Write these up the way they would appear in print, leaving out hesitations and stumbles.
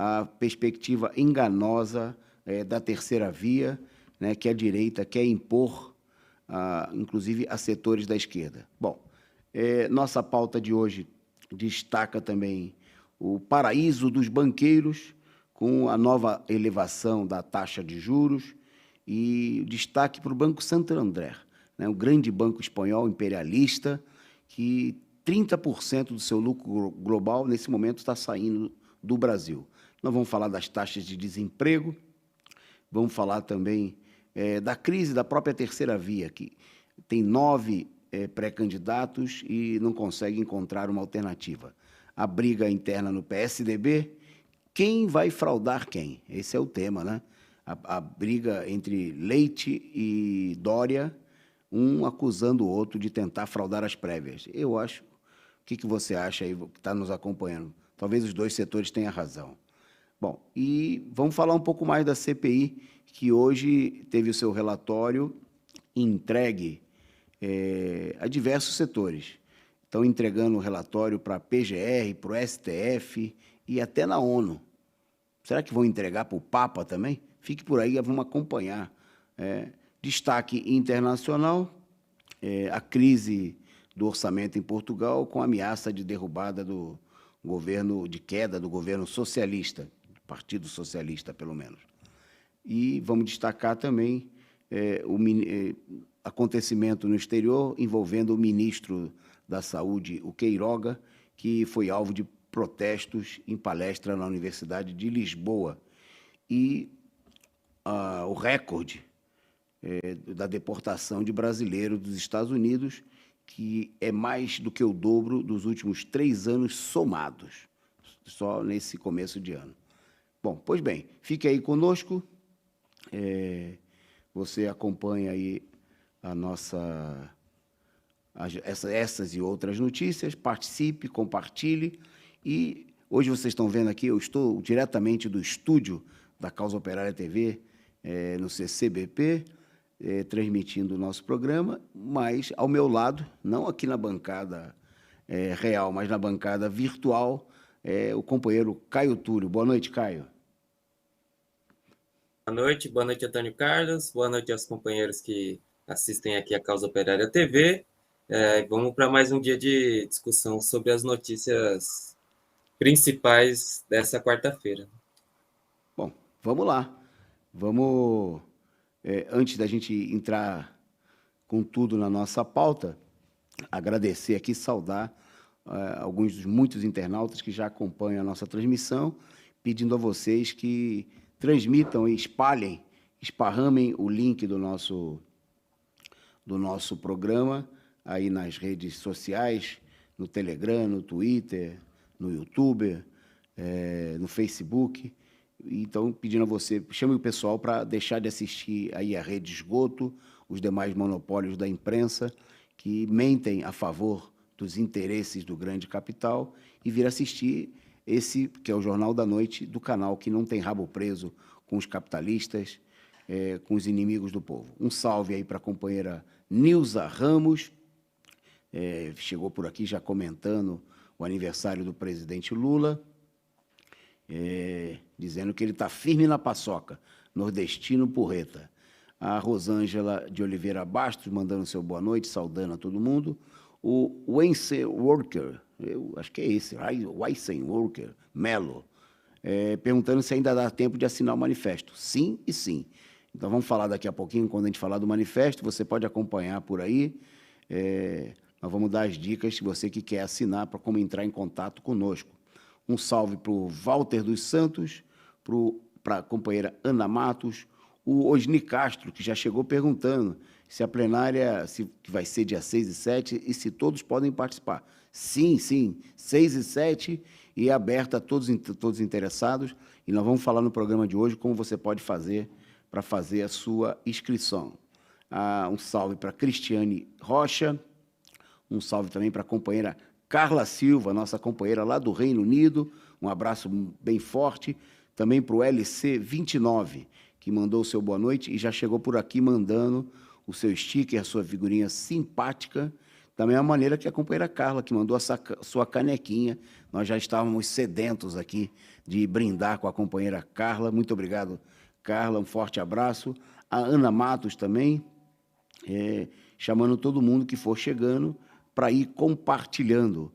a perspectiva enganosa da terceira via, né, que a direita quer impor, inclusive, a setores da esquerda. Bom, nossa pauta de hoje destaca também o paraíso dos banqueiros, com a nova elevação da taxa de juros, e destaque para o Banco Santander, né, um grande banco espanhol imperialista, que 30% do seu lucro global, nesse momento, está saindo do Brasil. Nós vamos falar das taxas de desemprego, vamos falar também da crise da própria terceira via, que tem 9 pré-candidatos e não consegue encontrar uma alternativa. A briga interna no PSDB, quem vai fraudar quem? Esse é o tema, né? A briga entre Leite e Dória, um acusando o outro de tentar fraudar as prévias. Eu acho... O que você acha aí, que está nos acompanhando? Talvez os dois setores tenham razão. Bom, e vamos falar um pouco mais da CPI, que hoje teve o seu relatório entregue a diversos setores. Estão entregando o relatório para a PGR, para o STF e até na ONU. Será que vão entregar para o Papa também? Fique por aí, vamos acompanhar. Destaque internacional, a crise do orçamento em Portugal, com ameaça de derrubada do governo, de queda do governo socialista, do Partido Socialista, pelo menos. E vamos destacar também acontecimento no exterior envolvendo o ministro da Saúde, o Queiroga, que foi alvo de protestos em palestra na Universidade de Lisboa. E o recorde da deportação de brasileiros dos Estados Unidos, que é mais do que o dobro dos últimos 3 anos somados, só nesse começo de ano. Bom, pois bem, fique aí conosco, você acompanha aí essas e outras notícias, participe, compartilhe, e hoje vocês estão vendo aqui, eu estou diretamente do estúdio da Causa Operária TV, no CCBP, transmitindo o nosso programa, mas ao meu lado, não aqui na bancada real, mas na bancada virtual, o companheiro Caio Túlio. Boa noite, Caio. Boa noite, Antônio Carlos, boa noite aos companheiros que assistem aqui a Causa Operária TV. Vamos para mais um dia de discussão sobre as notícias principais dessa quarta-feira. Bom, vamos lá. Vamos, antes da gente entrar com tudo na nossa pauta, agradecer aqui, saudar alguns dos muitos internautas que já acompanham a nossa transmissão, pedindo a vocês que transmitam e espalhem, esparramem o link do nosso programa aí nas redes sociais, no Telegram, no Twitter, no YouTube, no Facebook. Então, pedindo a você, chame o pessoal para deixar de assistir aí a Rede Esgoto, os demais monopólios da imprensa, que mentem a favor dos interesses do grande capital, e vir assistir esse, que é o Jornal da Noite, do canal que não tem rabo preso com os capitalistas, com os inimigos do povo. Um salve aí para a companheira Nilza Ramos, chegou por aqui já comentando o aniversário do presidente Lula, dizendo que ele está firme na paçoca, nordestino porreta. A Rosângela de Oliveira Bastos, mandando seu boa noite, saudando a todo mundo. O Weinstein Worker, eu acho que é esse, Weinstein Worker, Melo, perguntando se ainda dá tempo de assinar o manifesto. Sim e sim. Então, vamos falar daqui a pouquinho, quando a gente falar do manifesto, você pode acompanhar por aí. Nós vamos dar as dicas, se você que quer assinar, para como entrar em contato conosco. Um salve para o Walter dos Santos, para a companheira Ana Matos, o Osni Castro, que já chegou perguntando se a plenária que vai ser dia 6 e 7 e se todos podem participar. Sim, 6 e 7, e é aberta a todos interessados, e nós vamos falar no programa de hoje como você pode fazer para fazer a sua inscrição. Um salve para Cristiane Rocha, um salve também para a companheira Carla Silva, nossa companheira lá do Reino Unido, um abraço bem forte, também para o LC29, que mandou o seu boa noite e já chegou por aqui mandando o seu sticker, a sua figurinha simpática, Da mesma maneira que a companheira Carla, que mandou a sua canequinha. Nós já estávamos sedentos aqui de brindar com a companheira Carla. Muito obrigado, Carla. Um forte abraço. A Ana Matos também, chamando todo mundo que for chegando para ir compartilhando.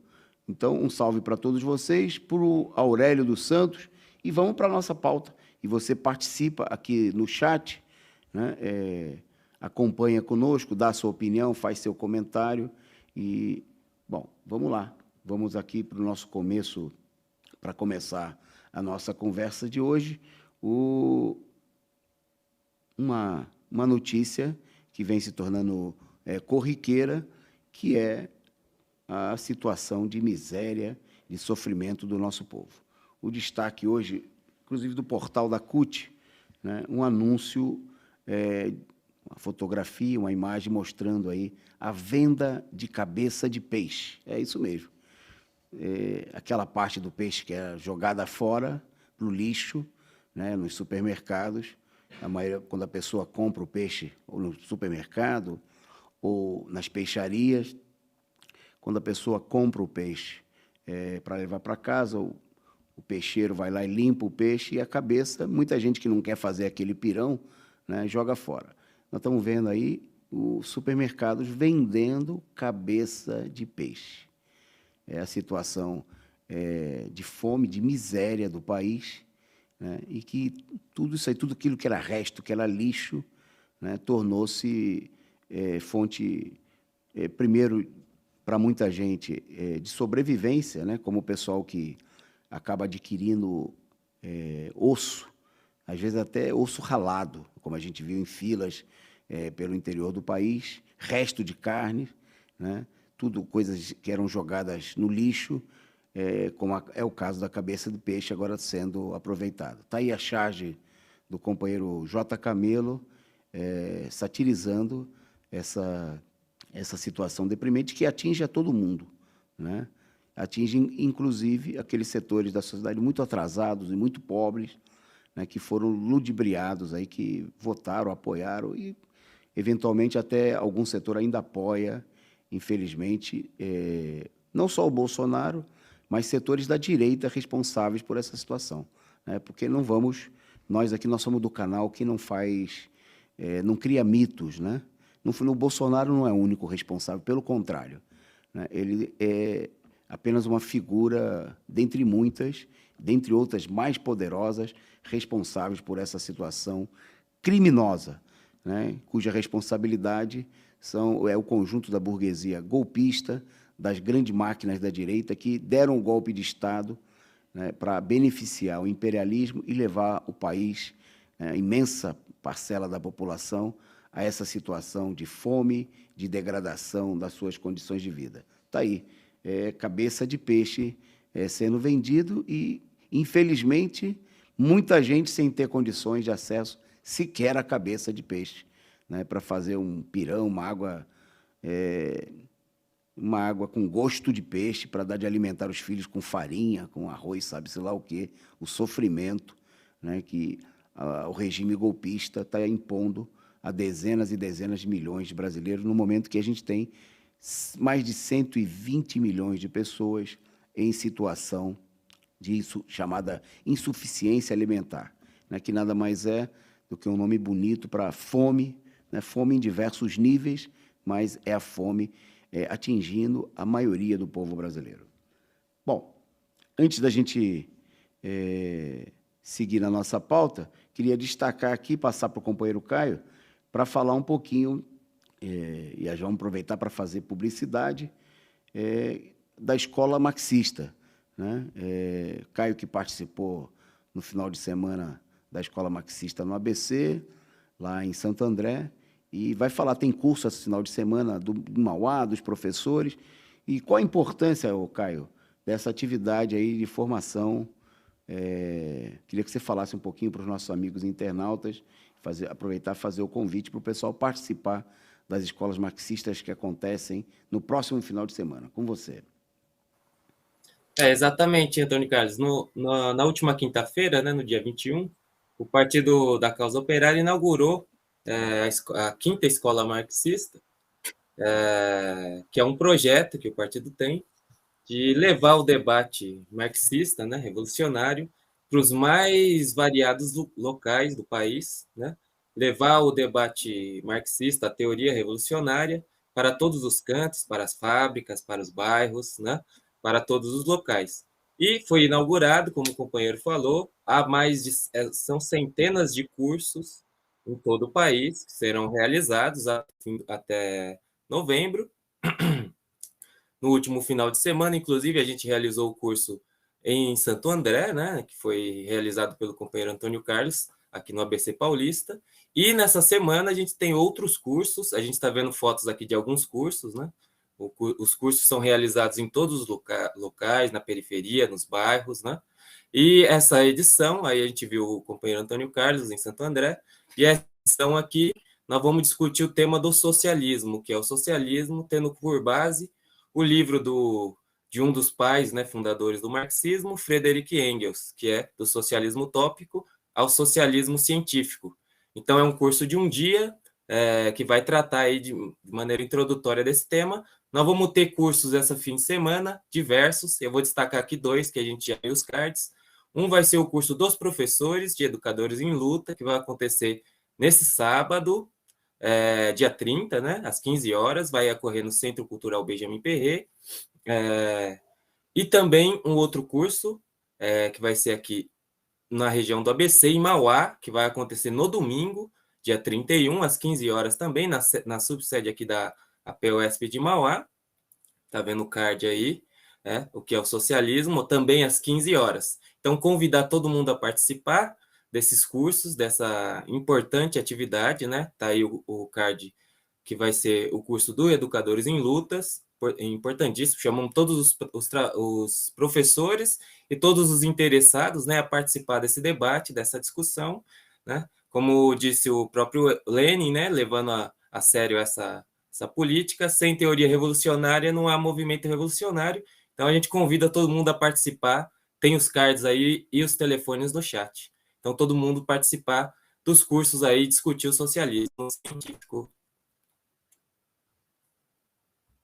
Então, um salve para todos vocês, para o Aurélio dos Santos, e vamos para a nossa pauta. E você participa aqui no chat, né? Acompanha conosco, dá a sua opinião, faz seu comentário. E, bom, vamos lá. Vamos aqui para o nosso começo, para começar a nossa conversa de hoje, uma notícia que vem se tornando corriqueira, que é a situação de miséria, de sofrimento do nosso povo. O destaque hoje, inclusive do portal da CUT, né, um anúncio, uma fotografia, uma imagem mostrando aí a venda de cabeça de peixe. É isso mesmo. Aquela parte do peixe que é jogada fora, no lixo, né, nos supermercados. A maioria, quando a pessoa compra o peixe ou no supermercado ou nas peixarias, quando a pessoa compra o peixe para levar para casa, o peixeiro vai lá e limpa o peixe e a cabeça, muita gente que não quer fazer aquele pirão, né, joga fora. Nós estamos vendo aí os supermercados vendendo cabeça de peixe. É a situação de fome, de miséria do país, né, e que tudo isso aí, tudo aquilo que era resto, que era lixo, né, tornou-se fonte, primeiro, para muita gente, de sobrevivência, né, como o pessoal que acaba adquirindo osso, às vezes até osso ralado, como a gente viu em filas pelo interior do país, resto de carne, né, tudo coisas que eram jogadas no lixo, como é o caso da cabeça de peixe agora sendo aproveitada. Está aí a charge do companheiro J. Camelo, satirizando essa situação deprimente que atinge a todo mundo, né? Atinge, inclusive, aqueles setores da sociedade muito atrasados e muito pobres, né, que foram ludibriados, aí, que votaram, apoiaram e, eventualmente, até algum setor ainda apoia, infelizmente, não só o Bolsonaro, mas setores da direita responsáveis por essa situação, né? Porque não vamos... Nós aqui, nós somos do canal que não faz... não cria mitos, né? O Bolsonaro não é o único responsável, pelo contrário, né? Ele é apenas uma figura, dentre muitas, dentre outras mais poderosas, responsáveis por essa situação criminosa, né? Cuja responsabilidade é o conjunto da burguesia golpista, das grandes máquinas da direita que deram o golpe de Estado, né, para beneficiar o imperialismo e levar o país, a imensa parcela da população, a essa situação de fome, de degradação das suas condições de vida. Está aí, cabeça de peixe sendo vendido e, infelizmente, muita gente sem ter condições de acesso sequer à cabeça de peixe, né, para fazer um pirão, uma água com gosto de peixe, para dar de alimentar os filhos com farinha, com arroz, sabe-se lá o quê, o sofrimento, né, que o regime golpista está impondo a dezenas e dezenas de milhões de brasileiros, no momento que a gente tem mais de 120 milhões de pessoas em situação de chamada insuficiência alimentar, né, que nada mais é do que um nome bonito para fome, né, fome em diversos níveis, mas é a fome atingindo a maioria do povo brasileiro. Bom, antes da gente seguir na nossa pauta, queria destacar aqui, passar para o companheiro Caio, para falar um pouquinho, e já vamos aproveitar para fazer publicidade, da escola marxista, né? Caio, que participou no final de semana da escola marxista no ABC, lá em Santo André, e vai falar, tem curso esse final de semana do Mauá, dos professores, e qual a importância, Caio, dessa atividade aí de formação. Queria que você falasse um pouquinho para os nossos amigos internautas, aproveitar e fazer o convite para o pessoal participar das escolas marxistas que acontecem no próximo final de semana. Com você. Exatamente, Antônio Carlos. Na última quinta-feira, né, no dia 21, o Partido da Causa Operária inaugurou a quinta escola marxista, que é um projeto que o partido tem de levar o debate marxista, né, revolucionário, para os mais variados locais do país, né, levar o debate marxista, a teoria revolucionária, para todos os cantos, para as fábricas, para os bairros, né, para todos os locais. E foi inaugurado, como o companheiro falou, há mais de são centenas de cursos em todo o país que serão realizados até novembro. No último final de semana, inclusive, a gente realizou o curso em Santo André, né, que foi realizado pelo companheiro Antônio Carlos, aqui no ABC Paulista. E nessa semana a gente tem outros cursos, a gente está vendo fotos aqui de alguns cursos, né? Os cursos são realizados em todos os locais, na periferia, nos bairros, né? E essa edição, aí a gente viu o companheiro Antônio Carlos em Santo André, e essa edição aqui nós vamos discutir o tema do socialismo, que é o socialismo tendo por base o livro de um dos pais, né, fundadores do marxismo, Friedrich Engels, que é do socialismo utópico ao socialismo científico. Então, é um curso de um dia que vai tratar aí de maneira introdutória desse tema. Nós vamos ter cursos essa fim de semana, diversos. Eu vou destacar aqui dois, que a gente já viu os cards. Um vai ser o curso dos professores de educadores em luta, que vai acontecer nesse sábado, dia 30, né, às 15 horas, vai ocorrer no Centro Cultural Benjamin Perret. E também um outro curso, que vai ser aqui na região do ABC, em Mauá, que vai acontecer no domingo, dia 31, às 15 horas também, na subsede aqui da APUESP de Mauá. Tá vendo o card aí, o que é o socialismo, também às 15 horas. Então, convidar todo mundo a participar desses cursos, dessa importante atividade, né? Tá aí o card que vai ser o curso do Educadores em Lutas, importantíssimo, chamamos todos os professores e todos os interessados, né, a participar desse debate, dessa discussão, né? Como disse o próprio Lenin, né, levando a sério essa política, sem teoria revolucionária não há movimento revolucionário. Então a gente convida todo mundo a participar, tem os cards aí e os telefones no chat. Então todo mundo participar dos cursos aí, discutir o socialismo científico.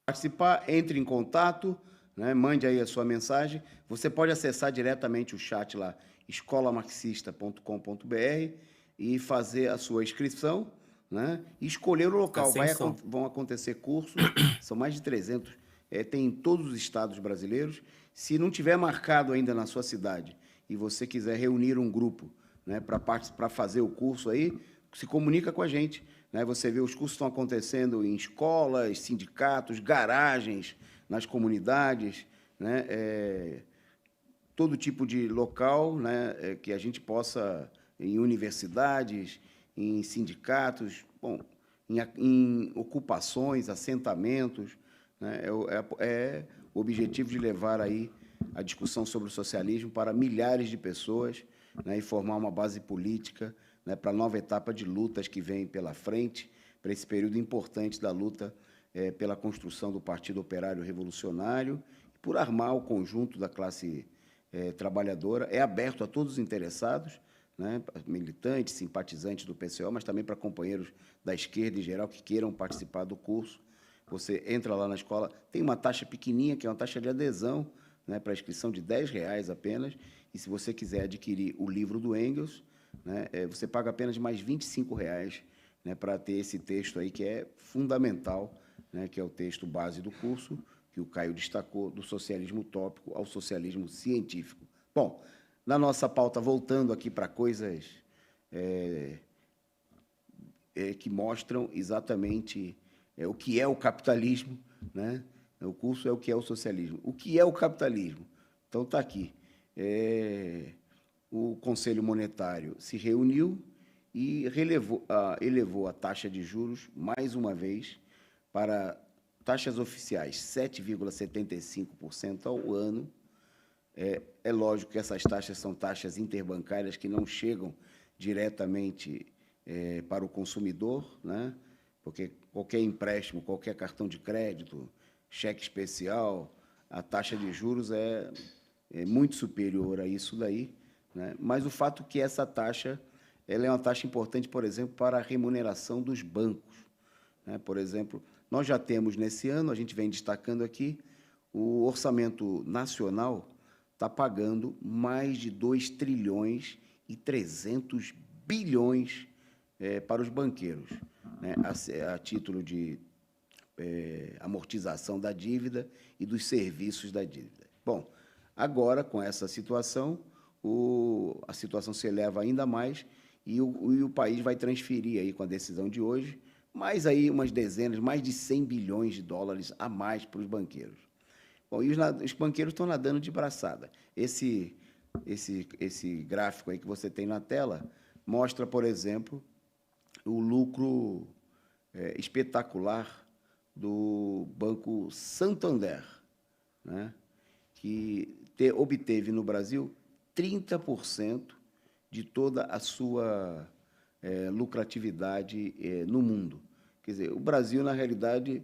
Participar, entre em contato, né, mande aí a sua mensagem. Você pode acessar diretamente o chat lá, escolamarxista.com.br, e fazer a sua inscrição, né, e escolher o local. Vão acontecer cursos, são mais de 300, tem em todos os estados brasileiros. Se não tiver marcado ainda na sua cidade e você quiser reunir um grupo, né, para fazer o curso aí, se comunica com a gente. Né? Você vê, os cursos estão acontecendo em escolas, sindicatos, garagens, nas comunidades, né? Todo tipo de local, né? Que a gente possa, em universidades, em sindicatos, bom, em ocupações, assentamentos, né? É o objetivo de levar aí a discussão sobre o socialismo para milhares de pessoas, né? E formar uma base política, né, para a nova etapa de lutas que vem pela frente, para esse período importante da luta pela construção do Partido Operário Revolucionário, por armar o conjunto da classe trabalhadora. É aberto a todos os interessados, né, militantes, simpatizantes do PCO, mas também para companheiros da esquerda em geral que queiram participar do curso. Você entra lá na escola, tem uma taxa pequenininha, que é uma taxa de adesão, né, para inscrição de R$ 10 apenas, e se você quiser adquirir o livro do Engels, né, você paga apenas mais R$ 25, né, para ter esse texto aí que é fundamental, né, que é o texto base do curso, que o Caio destacou, do socialismo utópico ao socialismo científico. Bom, na nossa pauta, voltando aqui para coisas que mostram exatamente o que é o capitalismo, né? O curso é o que é o socialismo. O que é o capitalismo? Então, está aqui. O Conselho Monetário se reuniu e elevou a taxa de juros, mais uma vez, para taxas oficiais 7,75% ao ano. É lógico que essas taxas são taxas interbancárias que não chegam diretamente para o consumidor, né? Porque qualquer empréstimo, qualquer cartão de crédito, cheque especial, a taxa de juros é muito superior a isso daí, né? Mas o fato que essa taxa ela é uma taxa importante, por exemplo, para a remuneração dos bancos, né? Por exemplo, nós já temos nesse ano, a gente vem destacando aqui, o orçamento nacional está pagando mais de 2 trilhões e 300 bilhões para os banqueiros, né, a título de amortização da dívida e dos serviços da dívida. Bom, agora, com essa situação, a situação se eleva ainda mais e o país vai transferir, aí, com a decisão de hoje, mais aí umas dezenas, mais de 100 bilhões de dólares a mais para os banqueiros. Bom, e os banqueiros estão nadando de braçada. Esse gráfico aí que você tem na tela mostra, por exemplo, o lucro espetacular do Banco Santander, né, que obteve no Brasil 30% de toda a sua lucratividade no mundo. Quer dizer, o Brasil, na realidade,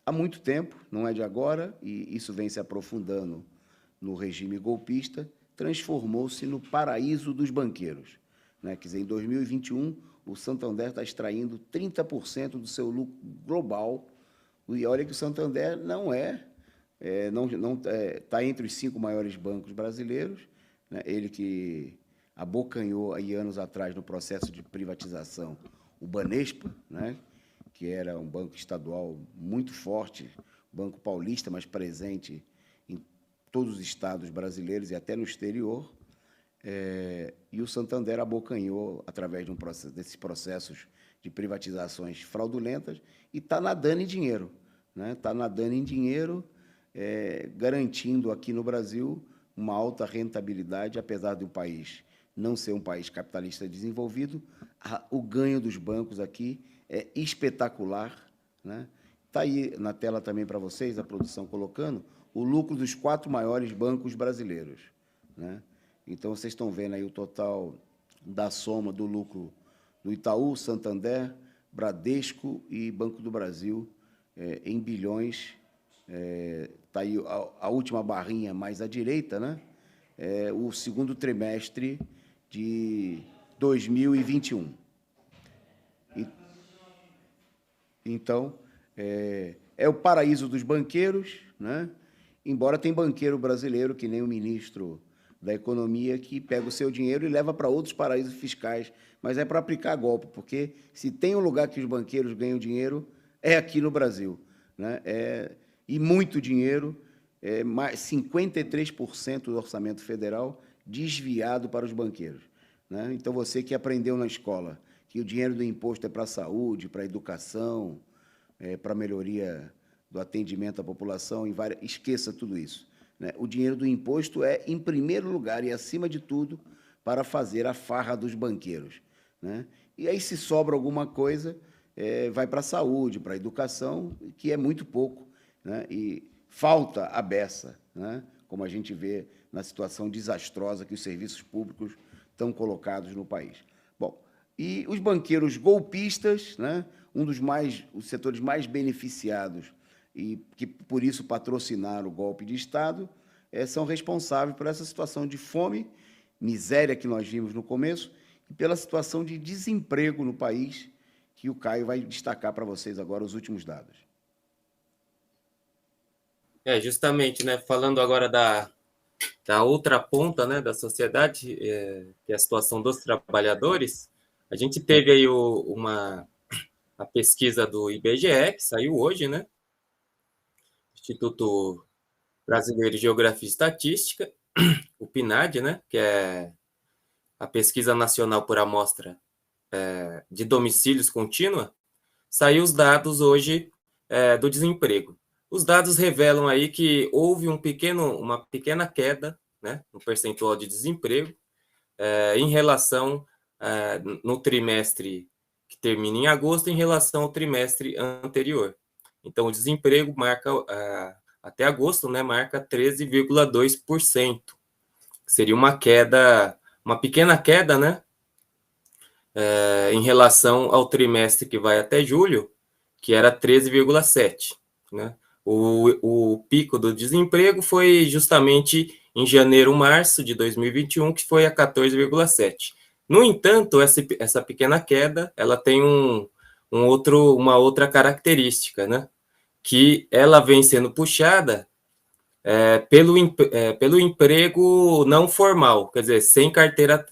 há muito tempo, não é de agora, e isso vem se aprofundando no regime golpista, transformou-se no paraíso dos banqueiros, né? Quer dizer, em 2021, o Santander está extraindo 30% do seu lucro global, e olha que o Santander não está entre os 5 maiores bancos brasileiros, né? Ele que abocanhou, aí, anos atrás, no processo de privatização, o Banespa, né, que era um banco estadual muito forte, Banco Paulista, mas presente em todos os estados brasileiros e até no exterior, e o Santander abocanhou através desses processos de privatizações fraudulentas e está nadando em dinheiro, né? Está nadando em dinheiro, garantindo aqui no Brasil uma alta rentabilidade, apesar do país não ser um país capitalista desenvolvido, o ganho dos bancos aqui é espetacular, né? Está aí na tela também para vocês, a produção colocando, o lucro dos 4 maiores bancos brasileiros, né? Então, vocês estão vendo aí o total da soma do lucro do Itaú, Santander, Bradesco e Banco do Brasil, em bilhões. Está aí a última barrinha mais à direita, né? O segundo trimestre de 2021. Então, é o paraíso dos banqueiros, né? Embora tem banqueiro brasileiro, que nem o ministro da Economia, que pega o seu dinheiro e leva para outros paraísos fiscais, mas é para aplicar golpe, porque se tem um lugar que os banqueiros ganham dinheiro, é aqui no Brasil, né? E muito dinheiro, mais 53% do orçamento federal desviado para os banqueiros, né? Então, você que aprendeu na escola que o dinheiro do imposto é para a saúde, para a educação, para a melhoria do atendimento à população, esqueça tudo isso, né? O dinheiro do imposto é, em primeiro lugar e acima de tudo, para fazer a farra dos banqueiros, né? E aí, se sobra alguma coisa, vai para a saúde, para a educação, que é muito pouco, né? E falta a beça, né? Como a gente vê na situação desastrosa que os serviços públicos estão colocados no país. Bom, e os banqueiros golpistas, né? Os setores mais beneficiados e que, por isso, patrocinaram o golpe de Estado, são responsáveis por essa situação de fome, miséria que nós vimos no começo, e pela situação de desemprego no país, que o Caio vai destacar para vocês agora os últimos dados. Justamente, né, falando agora da outra ponta, né, da sociedade, que é a situação dos trabalhadores, a gente teve aí a pesquisa do IBGE, que saiu hoje, né, Instituto Brasileiro de Geografia e Estatística, o PNAD, né, que é a Pesquisa Nacional por Amostra de Domicílios Contínua, saiu os dados hoje do desemprego. Os dados revelam aí que houve uma pequena queda, né, no percentual de desemprego em relação no trimestre que termina em agosto em relação ao trimestre anterior. Então, o desemprego marca, até agosto, né, marca 13,2%. Seria uma pequena queda, né, em relação ao trimestre que vai até julho, que era 13,7%. Né? O pico do desemprego foi justamente em janeiro, março de 2021, que foi a 14,7%. No entanto, essa pequena queda, ela tem uma outra característica, né? Que ela vem sendo puxada pelo emprego não formal, quer dizer, sem carteira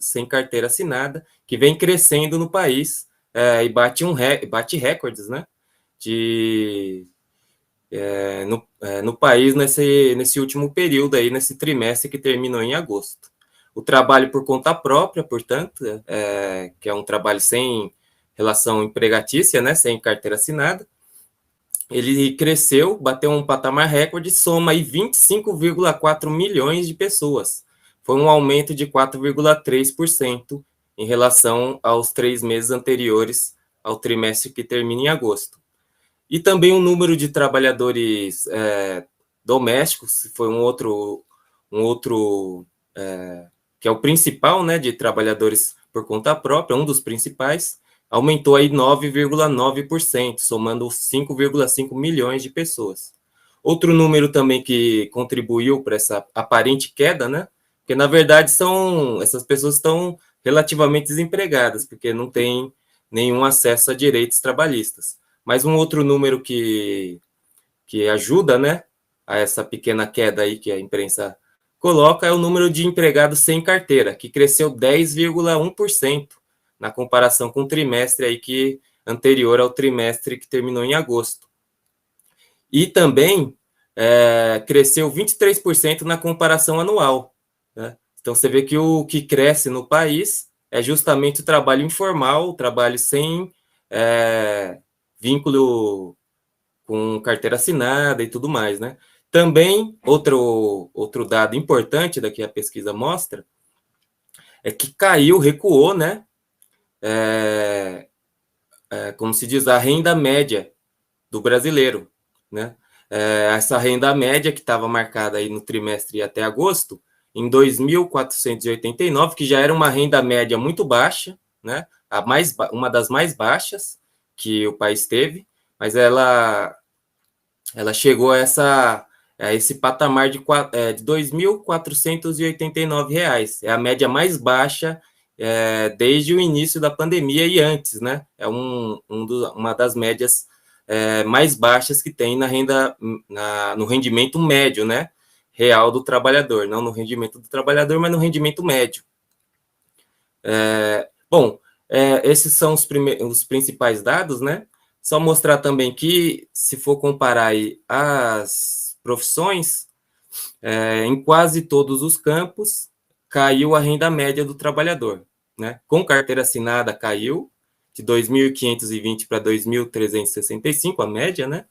assinada, que vem crescendo no país e bate recordes, né? No país nesse último período aí, nesse trimestre que terminou em agosto. O trabalho por conta própria, portanto, que é um trabalho sem relação empregatícia, né, sem carteira assinada, ele cresceu, bateu um patamar recorde, soma aí 25,4 milhões de pessoas. Foi um aumento de 4,3% em relação aos 3 meses anteriores ao trimestre que termina em agosto. E também o número de trabalhadores domésticos, foi um outro que é o principal, né, de trabalhadores por conta própria, um dos principais, aumentou aí 9,9%, somando 5,5 milhões de pessoas. Outro número também que contribuiu para essa aparente queda, né, porque na verdade essas pessoas estão relativamente desempregadas, porque não têm nenhum acesso a direitos trabalhistas. Mas um outro número que ajuda, né, a essa pequena queda aí que a imprensa coloca é o número de empregados sem carteira, que cresceu 10,1% na comparação com o trimestre aí anterior ao trimestre que terminou em agosto. E também cresceu 23% na comparação anual, né? Então você vê que o que cresce no país é justamente o trabalho informal, o trabalho sem vínculo com carteira assinada e tudo mais, né? Também, outro dado importante da que a pesquisa mostra é que recuou, né? Como se diz, a renda média do brasileiro, né? Essa renda média que estava marcada aí no trimestre até agosto, em 2.489, que já era uma renda média muito baixa, né? Uma das mais baixas que o país teve, mas ela chegou a esse patamar de R$ 2.489. É a média mais baixa desde o início da pandemia e antes, né? É uma das médias mais baixas que tem no rendimento médio, né? Real do trabalhador, não no rendimento do trabalhador, mas no rendimento médio. Esses são os principais dados, né? Só mostrar também que, se for comparar aí as profissões, em quase todos os campos, caiu a renda média do trabalhador, né? Com carteira assinada, caiu de 2.520 para 2.365, a média, né?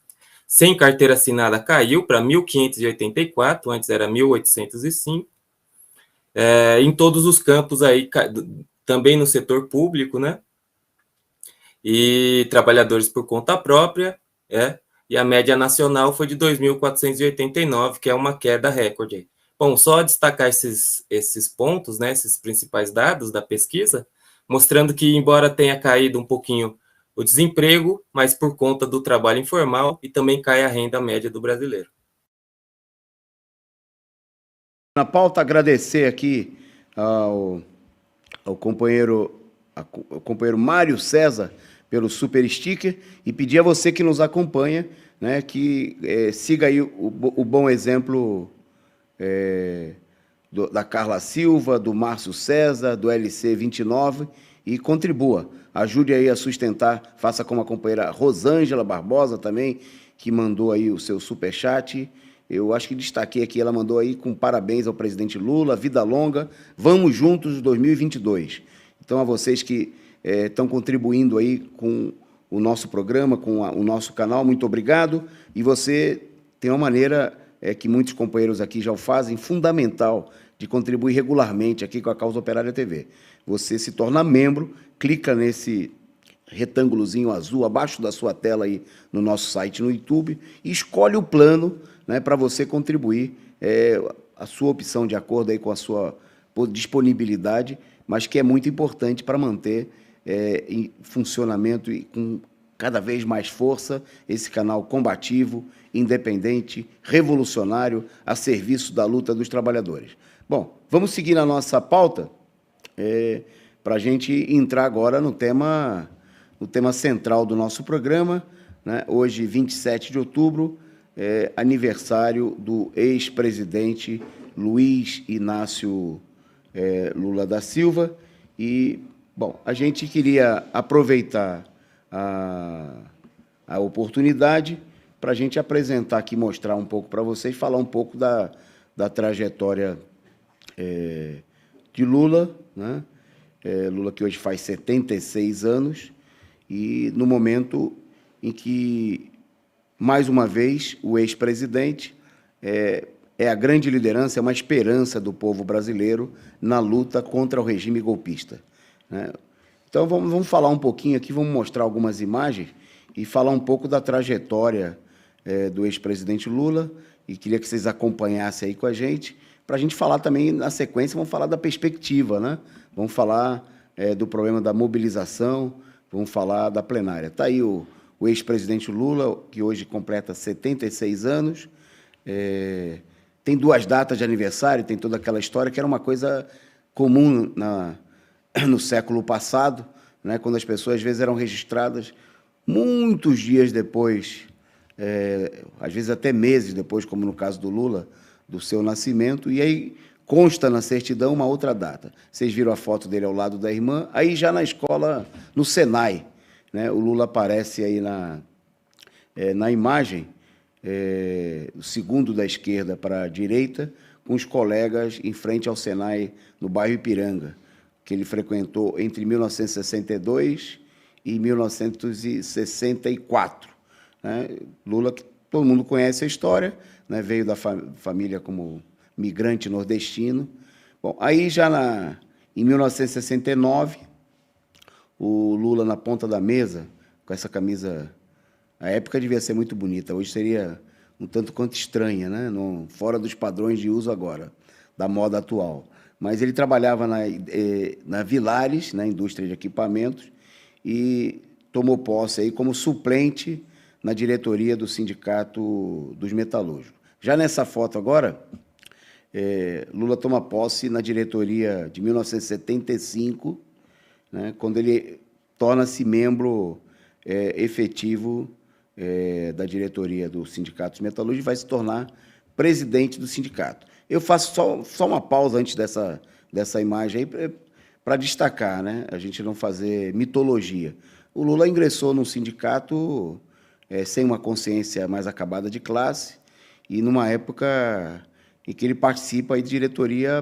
Sem carteira assinada, caiu para 1.584, antes era 1.805. Em todos os campos aí, também no setor público, né? E trabalhadores por conta própria, e a média nacional foi de 2.489, que é uma queda recorde. Bom, só destacar esses pontos, né, esses principais dados da pesquisa, mostrando que, embora tenha caído um pouquinho o desemprego, mas por conta do trabalho informal, e também cai a renda média do brasileiro. Na pauta, agradecer aqui ao companheiro Mário César pelo super sticker e pedir a você que nos acompanha, né, que siga aí o bom exemplo da Carla Silva, do Márcio César, do LC 29 e contribua. Ajude aí a sustentar, faça como a companheira Rosângela Barbosa também, que mandou aí o seu superchat. Eu acho que destaquei aqui, ela mandou aí com parabéns ao presidente Lula, vida longa, vamos juntos 2022. Então, a vocês que estão contribuindo aí com o nosso programa, com o nosso canal, muito obrigado. E você tem uma maneira que muitos companheiros aqui já o fazem, fundamental, de contribuir regularmente aqui com a Causa Operária TV. Você se torna membro, clica nesse retângulozinho azul abaixo da sua tela aí no nosso site no YouTube e escolhe o plano, né, para você contribuir, a sua opção de acordo aí com a sua disponibilidade, mas que é muito importante para manter em funcionamento e com cada vez mais força esse canal combativo, independente, revolucionário, a serviço da luta dos trabalhadores. Bom, vamos seguir na nossa pauta para a gente entrar agora no tema o tema central do nosso programa, né? Hoje, 27 de outubro, aniversário do ex-presidente Luiz Inácio Lula da Silva. E, bom, a gente queria aproveitar a oportunidade para a gente apresentar aqui, mostrar um pouco para vocês, falar um pouco da trajetória de Lula, né? Lula que hoje faz 76 anos, e no momento em que, mais uma vez, o ex-presidente é a grande liderança, é uma esperança do povo brasileiro na luta contra o regime golpista, né? Então, vamos falar um pouquinho aqui, vamos mostrar algumas imagens e falar um pouco da trajetória do ex-presidente Lula, e queria que vocês acompanhassem aí com a gente, para a gente falar também, na sequência, vamos falar da perspectiva, né? Vamos falar do problema da mobilização, vamos falar da plenária. Está aí o ex-presidente Lula, que hoje completa 76 anos, tem 2 datas de aniversário, tem toda aquela história, que era uma coisa comum no século passado, né? Quando as pessoas, às vezes, eram registradas muitos dias depois, às vezes até meses depois, como no caso do Lula, do seu nascimento, e aí consta na certidão uma outra data. Vocês viram a foto dele ao lado da irmã, aí já na escola, no Senai, né? O Lula aparece aí na imagem, o segundo da esquerda para a direita, com os colegas em frente ao Senai, no bairro Ipiranga, que ele frequentou entre 1962 e 1964. Né? Lula, que todo mundo conhece a história, né? Veio da família como migrante nordestino. Bom, aí já em 1969, o Lula na ponta da mesa, com essa camisa, a época devia ser muito bonita, hoje seria um tanto quanto estranha, né? Fora dos padrões de uso agora, da moda atual. Mas ele trabalhava na Vilares, na indústria de equipamentos, e tomou posse aí como suplente na diretoria do Sindicato dos Metalúrgicos. Já nessa foto agora, Lula toma posse na diretoria de 1975, né, quando ele torna-se membro efetivo da diretoria do Sindicato dos Metalúrgicos e vai se tornar presidente do sindicato. Eu faço só uma pausa antes dessa imagem aí para destacar, né, a gente não fazer mitologia. O Lula ingressou num sindicato sem uma consciência mais acabada de classe, e numa época em que ele participa aí de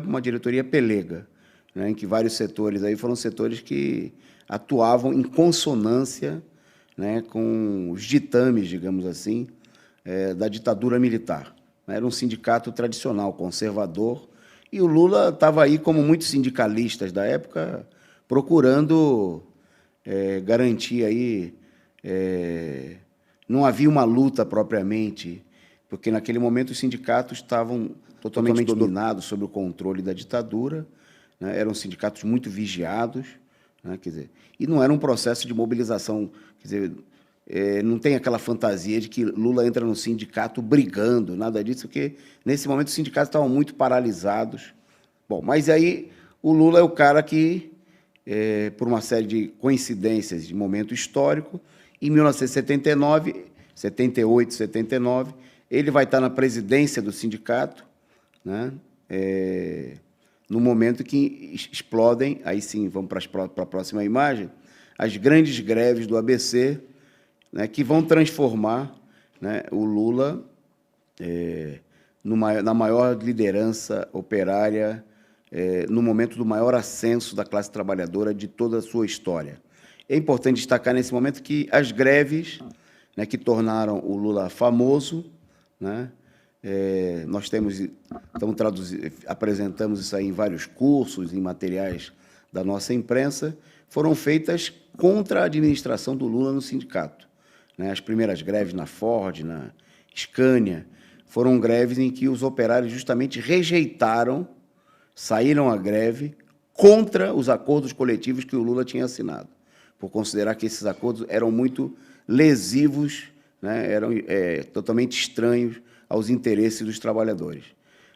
uma diretoria pelega, né, em que vários setores aí foram setores que atuavam em consonância, né, com os ditames, digamos assim, da ditadura militar. Era um sindicato tradicional, conservador, e o Lula estava aí, como muitos sindicalistas da época, procurando garantir aí. Não havia uma luta propriamente, porque naquele momento os sindicatos estavam totalmente dominados sob o controle da ditadura, né? Eram sindicatos muito vigiados, né? Quer dizer, e não era um processo de mobilização, quer dizer, não tem aquela fantasia de que Lula entra no sindicato brigando, nada disso, porque nesse momento os sindicatos estavam muito paralisados. Bom, mas aí o Lula é o cara que, por uma série de coincidências de momento histórico, em 1978, 79, ele vai estar na presidência do sindicato, né? No momento que explodem, aí sim, vamos para a próxima imagem, as grandes greves do ABC, né, que vão transformar, né, o Lula na maior liderança operária, no momento do maior ascenso da classe trabalhadora de toda a sua história. É importante destacar nesse momento que as greves, né, que tornaram o Lula famoso, né, nós apresentamos isso aí em vários cursos, em materiais da nossa imprensa, foram feitas contra a administração do Lula no sindicato, né? As primeiras greves na Ford, na Scania, foram greves em que os operários justamente saíram à greve contra os acordos coletivos que o Lula tinha assinado, por considerar que esses acordos eram muito lesivos, né? Eram totalmente estranhos aos interesses dos trabalhadores.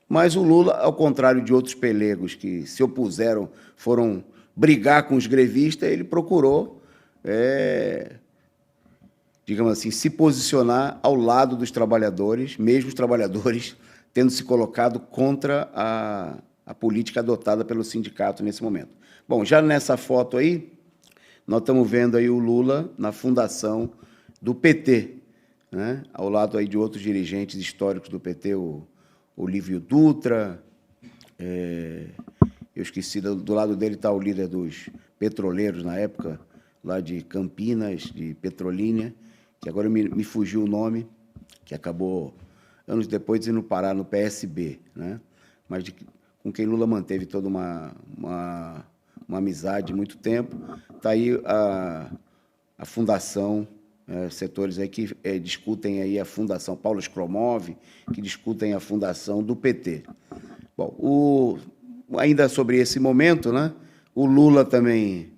Mas o Lula, ao contrário de outros pelegos que se opuseram, foram brigar com os grevistas, ele procurou digamos assim, se posicionar ao lado dos trabalhadores, mesmo os trabalhadores tendo se colocado contra a política adotada pelo sindicato nesse momento. Bom, já nessa foto aí, nós estamos vendo aí o Lula na fundação do PT, né? Ao lado aí de outros dirigentes históricos do PT, o Olívio Dutra, eu esqueci, do lado dele está o líder dos petroleiros na época, lá de Campinas, de Petrolínia, que agora me fugiu o nome, que acabou, anos depois, indo parar no PSB, né? Mas com quem Lula manteve toda uma amizade há muito tempo. Está aí a fundação, setores aí que discutem aí a fundação, Paulo Skromov, que discutem a fundação do PT. Bom, ainda sobre esse momento, né, o Lula também,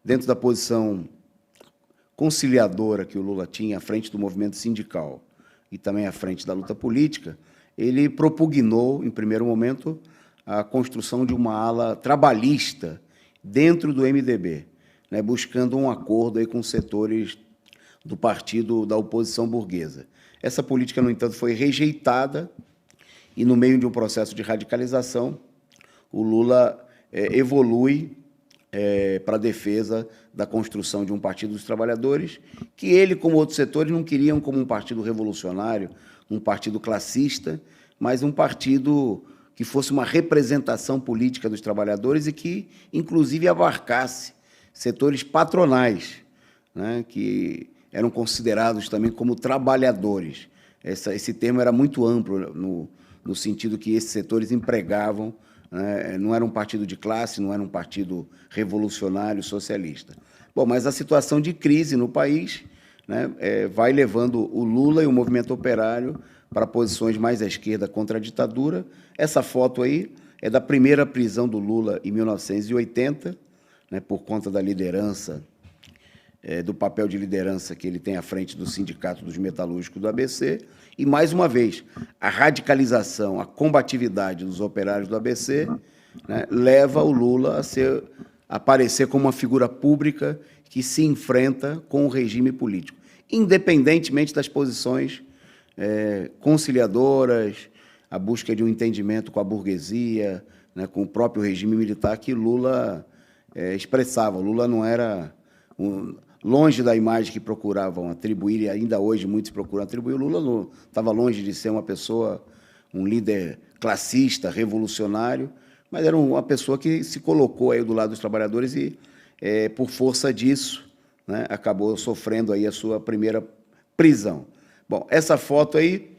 dentro da posição conciliadora que o Lula tinha à frente do movimento sindical e também à frente da luta política, ele propugnou, em primeiro momento, a construção de uma ala trabalhista dentro do MDB, né, buscando um acordo aí com setores do partido da oposição burguesa. Essa política, no entanto, foi rejeitada e, no meio de um processo de radicalização, o Lula evolui para a defesa da construção de um partido dos trabalhadores, que ele, como outros setores, não queriam como um partido revolucionário, um partido classista, mas um partido que fosse uma representação política dos trabalhadores e que, inclusive, abarcasse setores patronais, né, que eram considerados também como trabalhadores. Esse termo era muito amplo, no sentido que esses setores empregavam, né, não era um partido de classe, não era um partido revolucionário, socialista. Bom, mas a situação de crise no país, né, vai levando o Lula e o movimento operário para posições mais à esquerda contra a ditadura. Essa foto aí é da primeira prisão do Lula em 1980, né, por conta da liderança, do papel de liderança que ele tem à frente do Sindicato dos Metalúrgicos do ABC. E, mais uma vez, a radicalização, a combatividade dos operários do ABC, né, leva o Lula a aparecer como uma figura pública que se enfrenta com o regime político, independentemente das posições conciliadoras, a busca de um entendimento com a burguesia, né, com o próprio regime militar que Lula expressava. Lula não era, longe da imagem que procuravam atribuir, e ainda hoje muitos procuram atribuir, o Lula estava longe de ser uma pessoa, um líder classista, revolucionário, mas era uma pessoa que se colocou aí do lado dos trabalhadores e, por força disso, né, acabou sofrendo aí a sua primeira prisão. Bom, essa foto aí,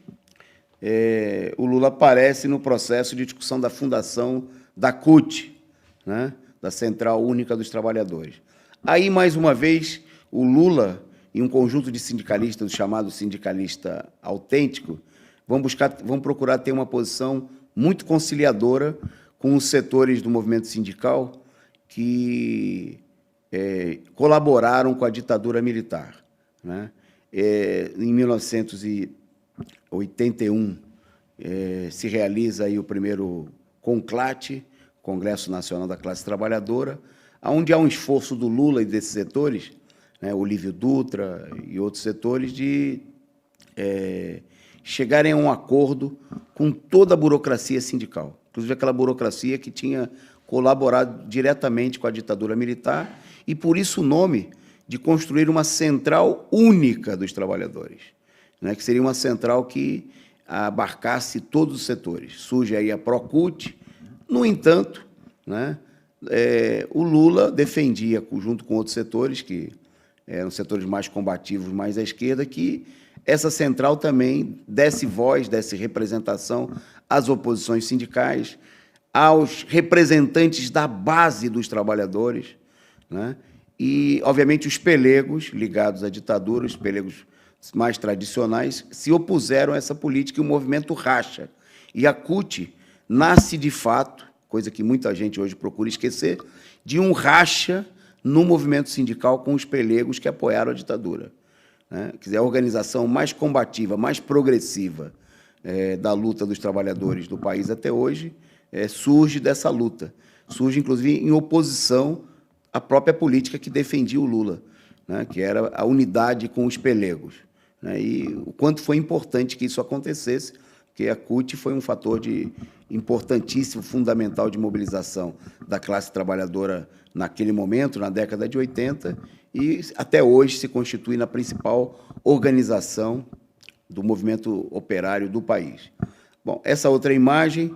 o Lula aparece no processo de discussão da fundação da CUT, né, da Central Única dos Trabalhadores. Aí, mais uma vez, o Lula e um conjunto de sindicalistas, o chamado sindicalista autêntico, vão procurar ter uma posição muito conciliadora com os setores do movimento sindical que colaboraram com a ditadura militar, né? Em 1981, se realiza aí o primeiro CONCLAT, Congresso Nacional da Classe Trabalhadora, onde há um esforço do Lula e desses setores, né, Olívio Dutra e outros setores, de chegarem a um acordo com toda a burocracia sindical, inclusive aquela burocracia que tinha colaborado diretamente com a ditadura militar, e por isso o nome de construir uma central única dos trabalhadores, né, que seria uma central que abarcasse todos os setores. Surge aí a Procult. No entanto, né, o Lula defendia, junto com outros setores, que eram setores mais combativos, mais à esquerda, que essa central também desse voz, desse representação às oposições sindicais, aos representantes da base dos trabalhadores, né? E, obviamente, os pelegos ligados à ditadura, os pelegos mais tradicionais, se opuseram a essa política e o movimento racha. E a CUT nasce, de fato, coisa que muita gente hoje procura esquecer, de um racha no movimento sindical com os pelegos que apoiaram a ditadura, né? Quer dizer, a organização mais combativa, mais progressiva da luta dos trabalhadores do país até hoje surge dessa luta. Surge, inclusive, em oposição a própria política que defendia o Lula, né, que era a unidade com os pelegos, né, e o quanto foi importante que isso acontecesse, porque a CUT foi um fator importantíssimo, fundamental de mobilização da classe trabalhadora naquele momento, na década de 80, e até hoje se constitui na principal organização do movimento operário do país. Bom, essa outra imagem,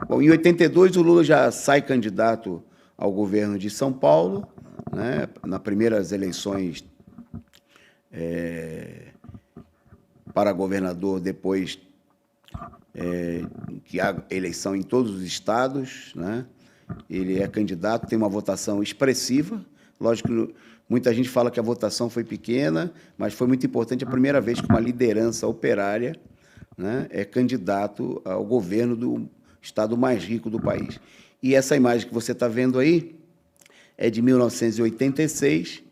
bom, em 82 o Lula já sai candidato ao governo de São Paulo, né, nas primeiras eleições para governador, depois que há eleição em todos os estados, né, ele é candidato, tem uma votação expressiva. Lógico que muita gente fala que a votação foi pequena, mas foi muito importante, a primeira vez que uma liderança operária, né, é candidato ao governo do estado mais rico do país. E essa imagem que você está vendo aí é de 1986,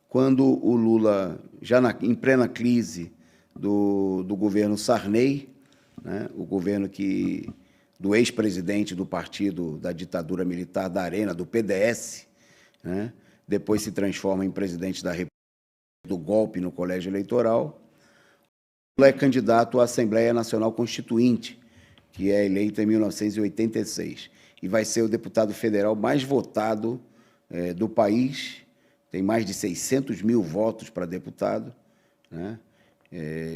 quando o Lula, já em plena crise do governo Sarney, né, o governo do ex-presidente do partido da ditadura militar da Arena, do PDS, né, depois se transforma em presidente da República, do golpe no colégio eleitoral. Lula é candidato à Assembleia Nacional Constituinte, que é eleita em 1986, e vai ser o deputado federal mais votado do país, tem mais de 600 mil votos para deputado, né?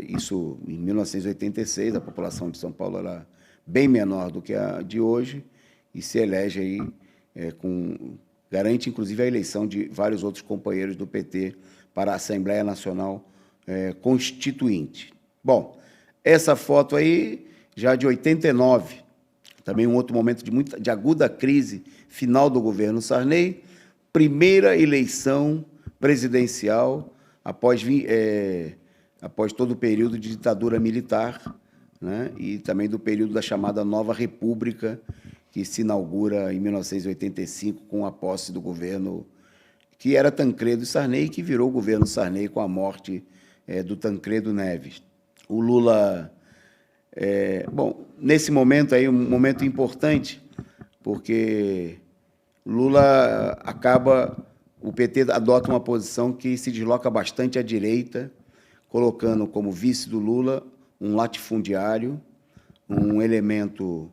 Isso em 1986, a população de São Paulo era bem menor do que a de hoje, e se elege aí, garante inclusive a eleição de vários outros companheiros do PT para a Assembleia Nacional Constituinte. Bom, essa foto aí, já de 89, também um outro momento de aguda crise final do governo Sarney, primeira eleição presidencial após todo o período de ditadura militar, né, e também do período da chamada Nova República, que se inaugura em 1985 com a posse do governo que era Tancredo Sarney, que virou o governo Sarney com a morte do Tancredo Neves. O Lula, bom, nesse momento aí, um momento importante, porque Lula o PT adota uma posição que se desloca bastante à direita, colocando como vice do Lula um latifundiário, um elemento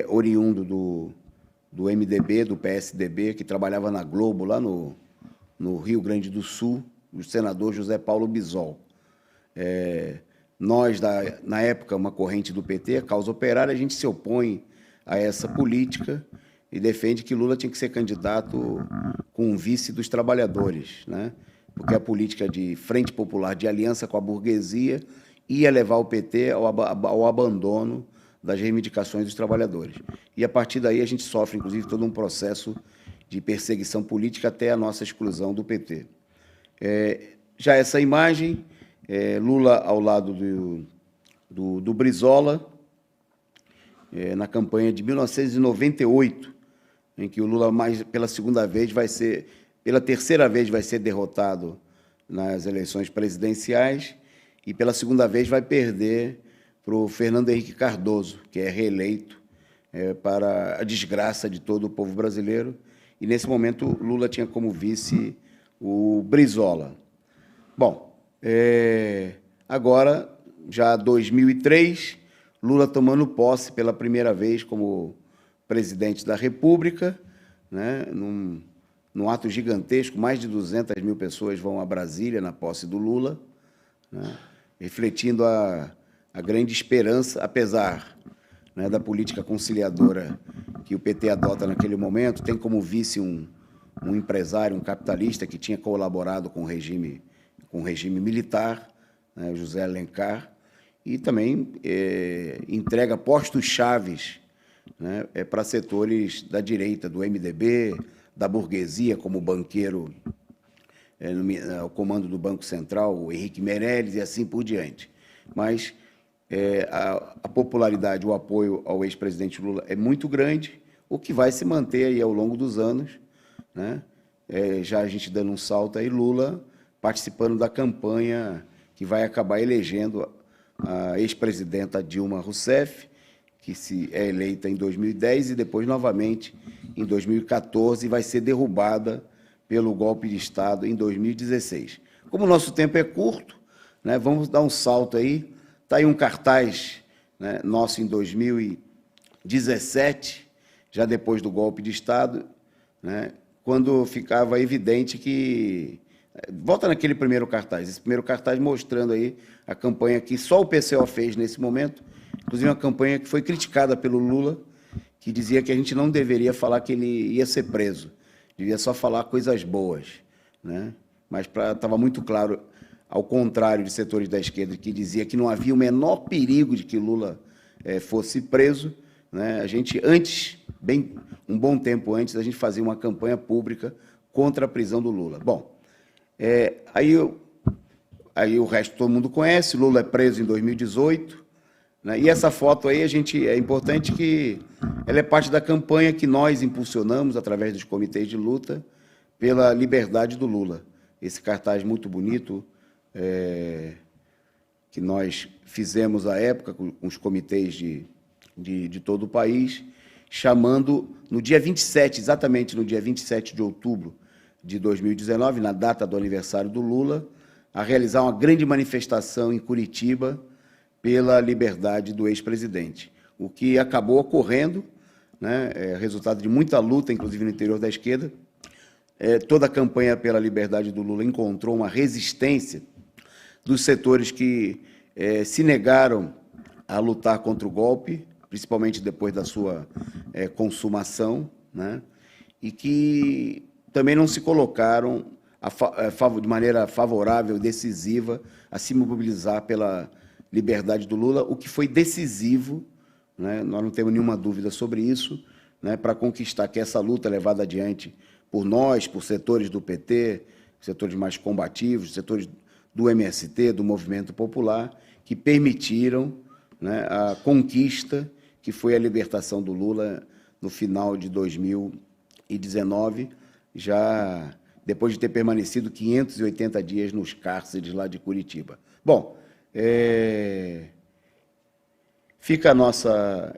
oriundo do MDB, do PSDB, que trabalhava na Globo, lá no Rio Grande do Sul, o senador José Paulo Bisol. Nós, na época, uma corrente do PT, a Causa Operária, a gente se opõe a essa política e defende que Lula tinha que ser candidato com um vice dos trabalhadores, né? Porque a política de Frente Popular, de aliança com a burguesia, ia levar o PT ao abandono das reivindicações dos trabalhadores. E, a partir daí, a gente sofre, inclusive, todo um processo de perseguição política até a nossa exclusão do PT. Já essa imagem, Lula ao lado do Brizola, na campanha de 1998, em que o Lula, pela terceira vez, vai ser derrotado nas eleições presidenciais e, pela segunda vez, vai perder para o Fernando Henrique Cardoso, que é reeleito para a desgraça de todo o povo brasileiro. E, nesse momento, Lula tinha como vice o Brizola. Bom, agora, já 2003, Lula tomando posse pela primeira vez como presidente da República, né, num ato gigantesco, mais de 200 mil pessoas vão a Brasília na posse do Lula, né, refletindo a grande esperança, apesar, né, da política conciliadora que o PT adota naquele momento. Tem como vice um empresário, um capitalista que tinha colaborado com o regime militar, né, José Alencar, e também entrega postos chaves, né, para setores da direita, do MDB, da burguesia, como o banqueiro ao comando do Banco Central, o Henrique Meirelles, e assim por diante. Mas a popularidade, o apoio ao ex-presidente Lula é muito grande, o que vai se manter aí ao longo dos anos, né? Já a gente dando um salto aí, Lula participando da campanha que vai acabar elegendo a ex-presidenta Dilma Rousseff, que é eleita em 2010 e depois novamente em 2014 e vai ser derrubada pelo golpe de Estado em 2016. Como o nosso tempo é curto, né, vamos dar um salto aí. Está aí um cartaz, né, nosso em 2017, já depois do golpe de Estado, né, quando ficava evidente que... Volta naquele primeiro cartaz, esse primeiro cartaz mostrando aí a campanha que só o PCO fez nesse momento, inclusive uma campanha que foi criticada pelo Lula, que dizia que a gente não deveria falar que ele ia ser preso, devia só falar coisas boas, né? Mas estava muito claro, ao contrário de setores da esquerda que dizia que não havia o menor perigo de que Lula fosse preso, né? A gente, antes, um bom tempo antes, a gente fazia uma campanha pública contra a prisão do Lula. Bom, aí o resto todo mundo conhece, Lula é preso em 2018, né? E essa foto aí, é importante que ela é parte da campanha que nós impulsionamos através dos comitês de luta pela liberdade do Lula. Esse cartaz muito bonito, que nós fizemos à época com os comitês de todo o país, chamando, no dia 27, exatamente no dia 27 de outubro de 2019, na data do aniversário do Lula, a realizar uma grande manifestação em Curitiba pela liberdade do ex-presidente, o que acabou ocorrendo, né, resultado de muita luta, inclusive no interior da esquerda. Toda a campanha pela liberdade do Lula encontrou uma resistência dos setores que se negaram a lutar contra o golpe, principalmente depois da sua consumação, né, e que também não se colocaram de maneira favorável, decisiva, a se mobilizar pela liberdade do Lula, o que foi decisivo, né, nós não temos nenhuma dúvida sobre isso, né, para conquistar que essa luta levada adiante por nós, por setores do PT, setores mais combativos, setores do MST, do Movimento Popular, que permitiram, né, a conquista que foi a libertação do Lula no final de 2019, já depois de ter permanecido 580 dias nos cárceres lá de Curitiba. Bom, fica a nossa...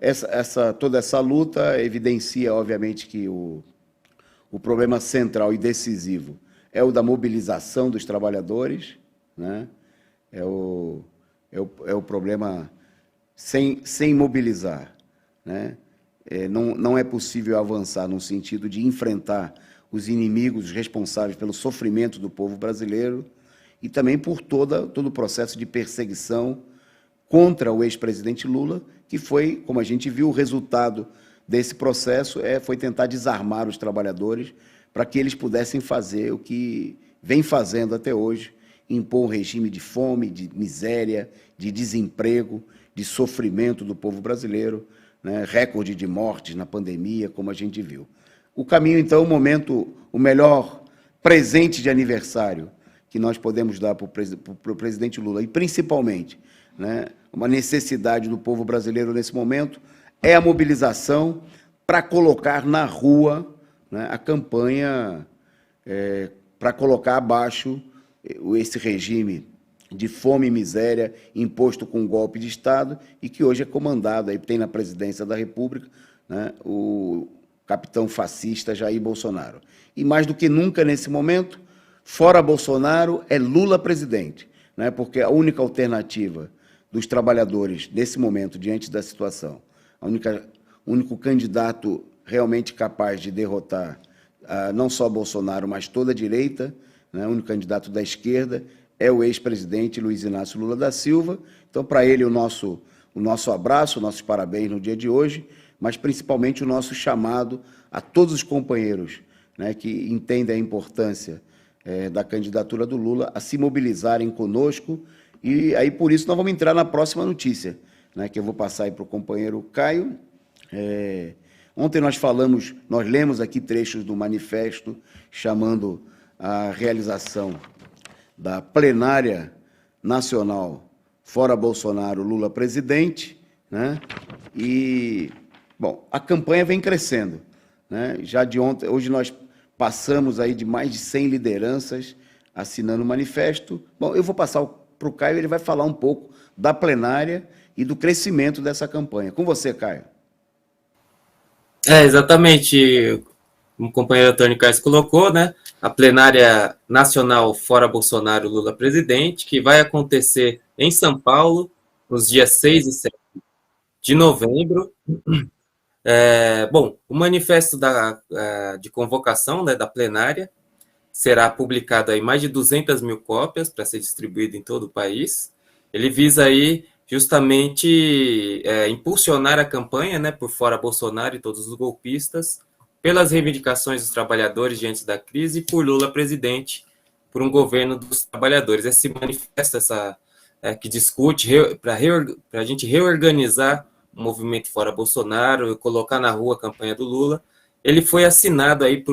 toda essa luta evidencia, obviamente, que o problema central e decisivo é o da mobilização dos trabalhadores, né? É o problema sem mobilizar, né? Não é possível avançar no sentido de enfrentar os inimigos responsáveis pelo sofrimento do povo brasileiro e também por todo o processo de perseguição contra o ex-presidente Lula, que foi, como a gente viu, o resultado desse processo foi tentar desarmar os trabalhadores para que eles pudessem fazer o que vem fazendo até hoje, impor um regime de fome, de miséria, de desemprego, de sofrimento do povo brasileiro, né? Recorde de mortes na pandemia, como a gente viu. O caminho, então, o melhor presente de aniversário que nós podemos dar para o presidente Lula, e principalmente, né, uma necessidade do povo brasileiro nesse momento, é a mobilização para colocar na rua, né, a campanha para colocar abaixo esse regime de fome e miséria imposto com um golpe de Estado e que hoje é comandado, aí tem na presidência da República, né, o capitão fascista Jair Bolsonaro. E mais do que nunca nesse momento, fora Bolsonaro, é Lula presidente, né, porque a única alternativa dos trabalhadores nesse momento, diante da situação, o único candidato realmente capaz de derrotar não só Bolsonaro, mas toda a direita, né, o único candidato da esquerda, é o ex-presidente Luiz Inácio Lula da Silva. Então, para ele, o nosso abraço, nossos parabéns no dia de hoje, mas principalmente o nosso chamado a todos os companheiros, né, que entendem a importância da candidatura do Lula a se mobilizarem conosco. E aí, por isso, nós vamos entrar na próxima notícia, né, que eu vou passar aí para o companheiro Caio. Ontem nós lemos aqui trechos do manifesto chamando a realização da plenária nacional Fora Bolsonaro, Lula presidente, né? E, bom, a campanha vem crescendo, né? Já de ontem, hoje nós passamos aí de mais de 100 lideranças assinando o manifesto. Bom, eu vou passar para o Caio, ele vai falar um pouco da plenária e do crescimento dessa campanha. Com você, Caio. Exatamente. como o companheiro Antônio Carlos colocou, né, a plenária nacional Fora Bolsonaro, Lula presidente, que vai acontecer em São Paulo, nos dias 6 e 7 de novembro. Bom, o manifesto de convocação, né, da plenária será publicado em mais de 200 mil cópias para ser distribuído em todo o país. Ele visa aí justamente impulsionar a campanha, né, por Fora Bolsonaro e todos os golpistas, pelas reivindicações dos trabalhadores diante da crise e por Lula presidente, por um governo dos trabalhadores. Esse manifesto, que discute para a gente reorganizar o movimento Fora Bolsonaro e colocar na rua a campanha do Lula, ele foi assinado aí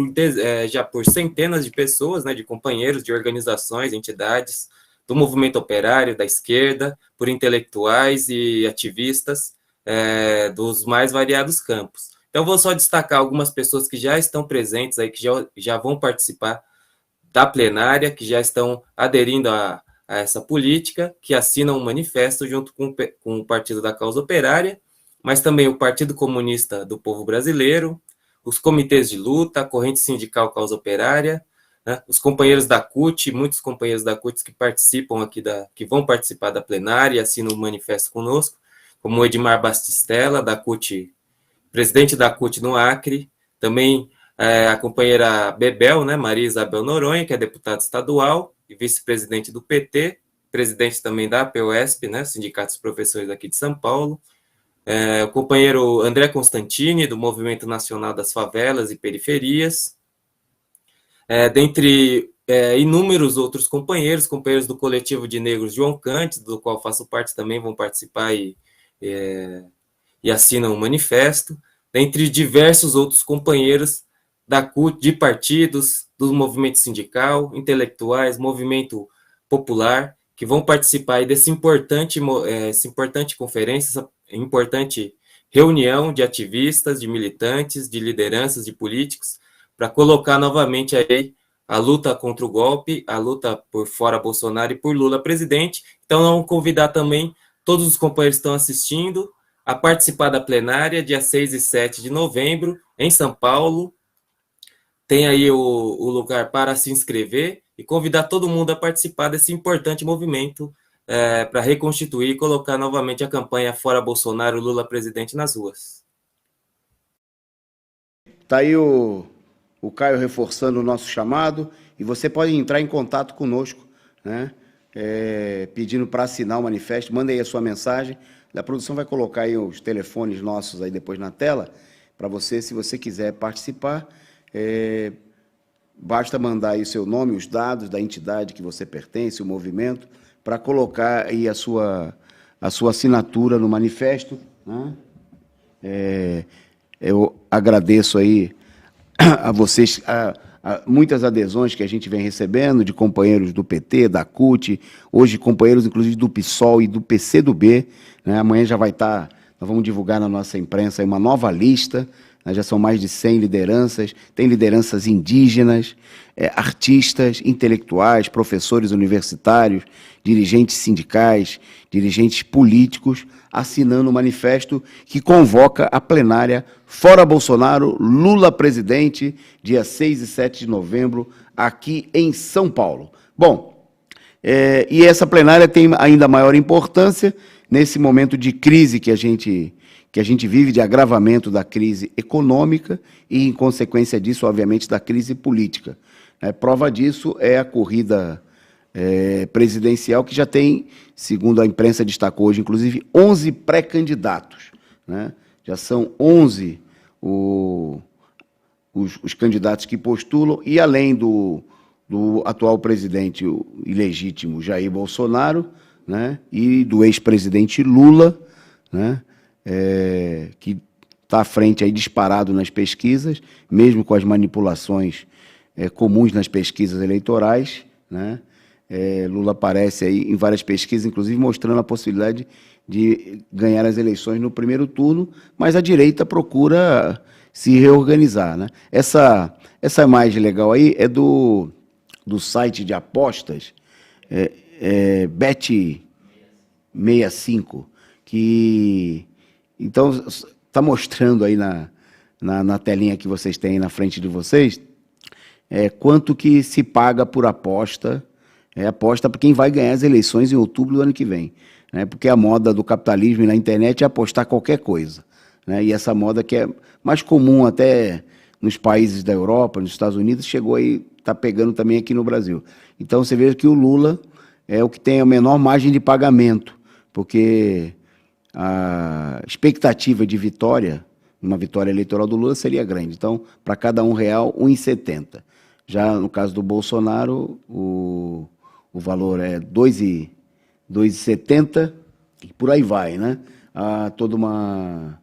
já por centenas de pessoas, né, de companheiros, de organizações, entidades, do movimento operário, da esquerda, por intelectuais e ativistas dos mais variados campos. Então, vou só destacar algumas pessoas que já estão presentes aí, que já vão participar da plenária, que já estão aderindo a essa política, que assinam um manifesto junto com o Partido da Causa Operária, mas também o Partido Comunista do Povo Brasileiro, os comitês de luta, a corrente sindical Causa Operária, né, os companheiros da CUT, muitos companheiros da CUT que participam aqui, que vão participar da plenária e assinam um manifesto conosco, como o Edmar Bastistella, da CUT, presidente da CUT no Acre, também a companheira Bebel, né, Maria Isabel Noronha, que é deputada estadual e vice-presidente do PT, presidente também da APOESP, né, Sindicato dos Professores aqui de São Paulo, o companheiro André Constantini, do Movimento Nacional das Favelas e Periferias, dentre inúmeros outros companheiros do coletivo de negros João Cândido, do qual faço parte também, vão participar e assinam um manifesto, dentre diversos outros companheiros da CUT, de partidos, do movimento sindical, intelectuais, movimento popular, que vão participar aí dessa importante conferência, essa importante reunião de ativistas, de militantes, de lideranças, de políticos, para colocar novamente aí a luta contra o golpe, a luta por Fora Bolsonaro e por Lula presidente. Então, vamos convidar também todos os companheiros que estão assistindo a participar da plenária, dia 6 e 7 de novembro, em São Paulo. Tem aí o lugar para se inscrever e convidar todo mundo a participar desse importante movimento para reconstituir e colocar novamente a campanha Fora Bolsonaro, Lula presidente nas ruas. Está aí o Caio reforçando o nosso chamado, e você pode entrar em contato conosco, né, pedindo para assinar o manifesto. Manda aí a sua mensagem. A produção vai colocar aí os telefones nossos aí depois na tela, para você, se você quiser participar, basta mandar aí o seu nome, os dados da entidade que você pertence, o movimento, para colocar aí a sua assinatura no manifesto, né? Eu agradeço aí a vocês, muitas adesões que a gente vem recebendo de companheiros do PT, da CUT, hoje companheiros inclusive do PSOL e do PCdoB, né? Amanhã já vai estar, nós vamos divulgar na nossa imprensa aí uma nova lista, né? Já são mais de 100 lideranças, tem lideranças indígenas, artistas, intelectuais, professores universitários, dirigentes sindicais, dirigentes políticos, assinando o manifesto que convoca a plenária Fora Bolsonaro, Lula presidente, dia 6 e 7 de novembro, aqui em São Paulo. Bom, e essa plenária tem ainda maior importância nesse momento de crise que a gente vive, de agravamento da crise econômica e, em consequência disso, obviamente, da crise política. Prova disso é a corrida presidencial, que já tem, segundo a imprensa destacou hoje, inclusive, 11 pré-candidatos, né? Já são 11 os candidatos que postulam, e além do atual presidente ilegítimo Jair Bolsonaro, né, e do ex-presidente Lula, né, que está à frente aí, disparado nas pesquisas, mesmo com as manipulações comuns nas pesquisas eleitorais, né? Lula aparece aí em várias pesquisas, inclusive mostrando a possibilidade de ganhar as eleições no primeiro turno, mas a direita procura se reorganizar, né? Essa imagem legal aí é do site de apostas, Bet65, que então está mostrando aí na telinha que vocês têm na frente de vocês, quanto que se paga por aposta, aposta para quem vai ganhar as eleições em outubro do ano que vem. Né? Porque a moda do capitalismo e na internet é apostar qualquer coisa. Né? E essa moda que é mais comum até nos países da Europa, nos Estados Unidos, chegou aí, está pegando também aqui no Brasil. Então você vê que o Lula é o que tem a menor margem de pagamento, porque a expectativa de vitória, uma vitória eleitoral do Lula seria grande. Então, para cada R$1, 1,70. Já no caso do Bolsonaro, o valor é 2,70 e por aí vai, né? Há toda uma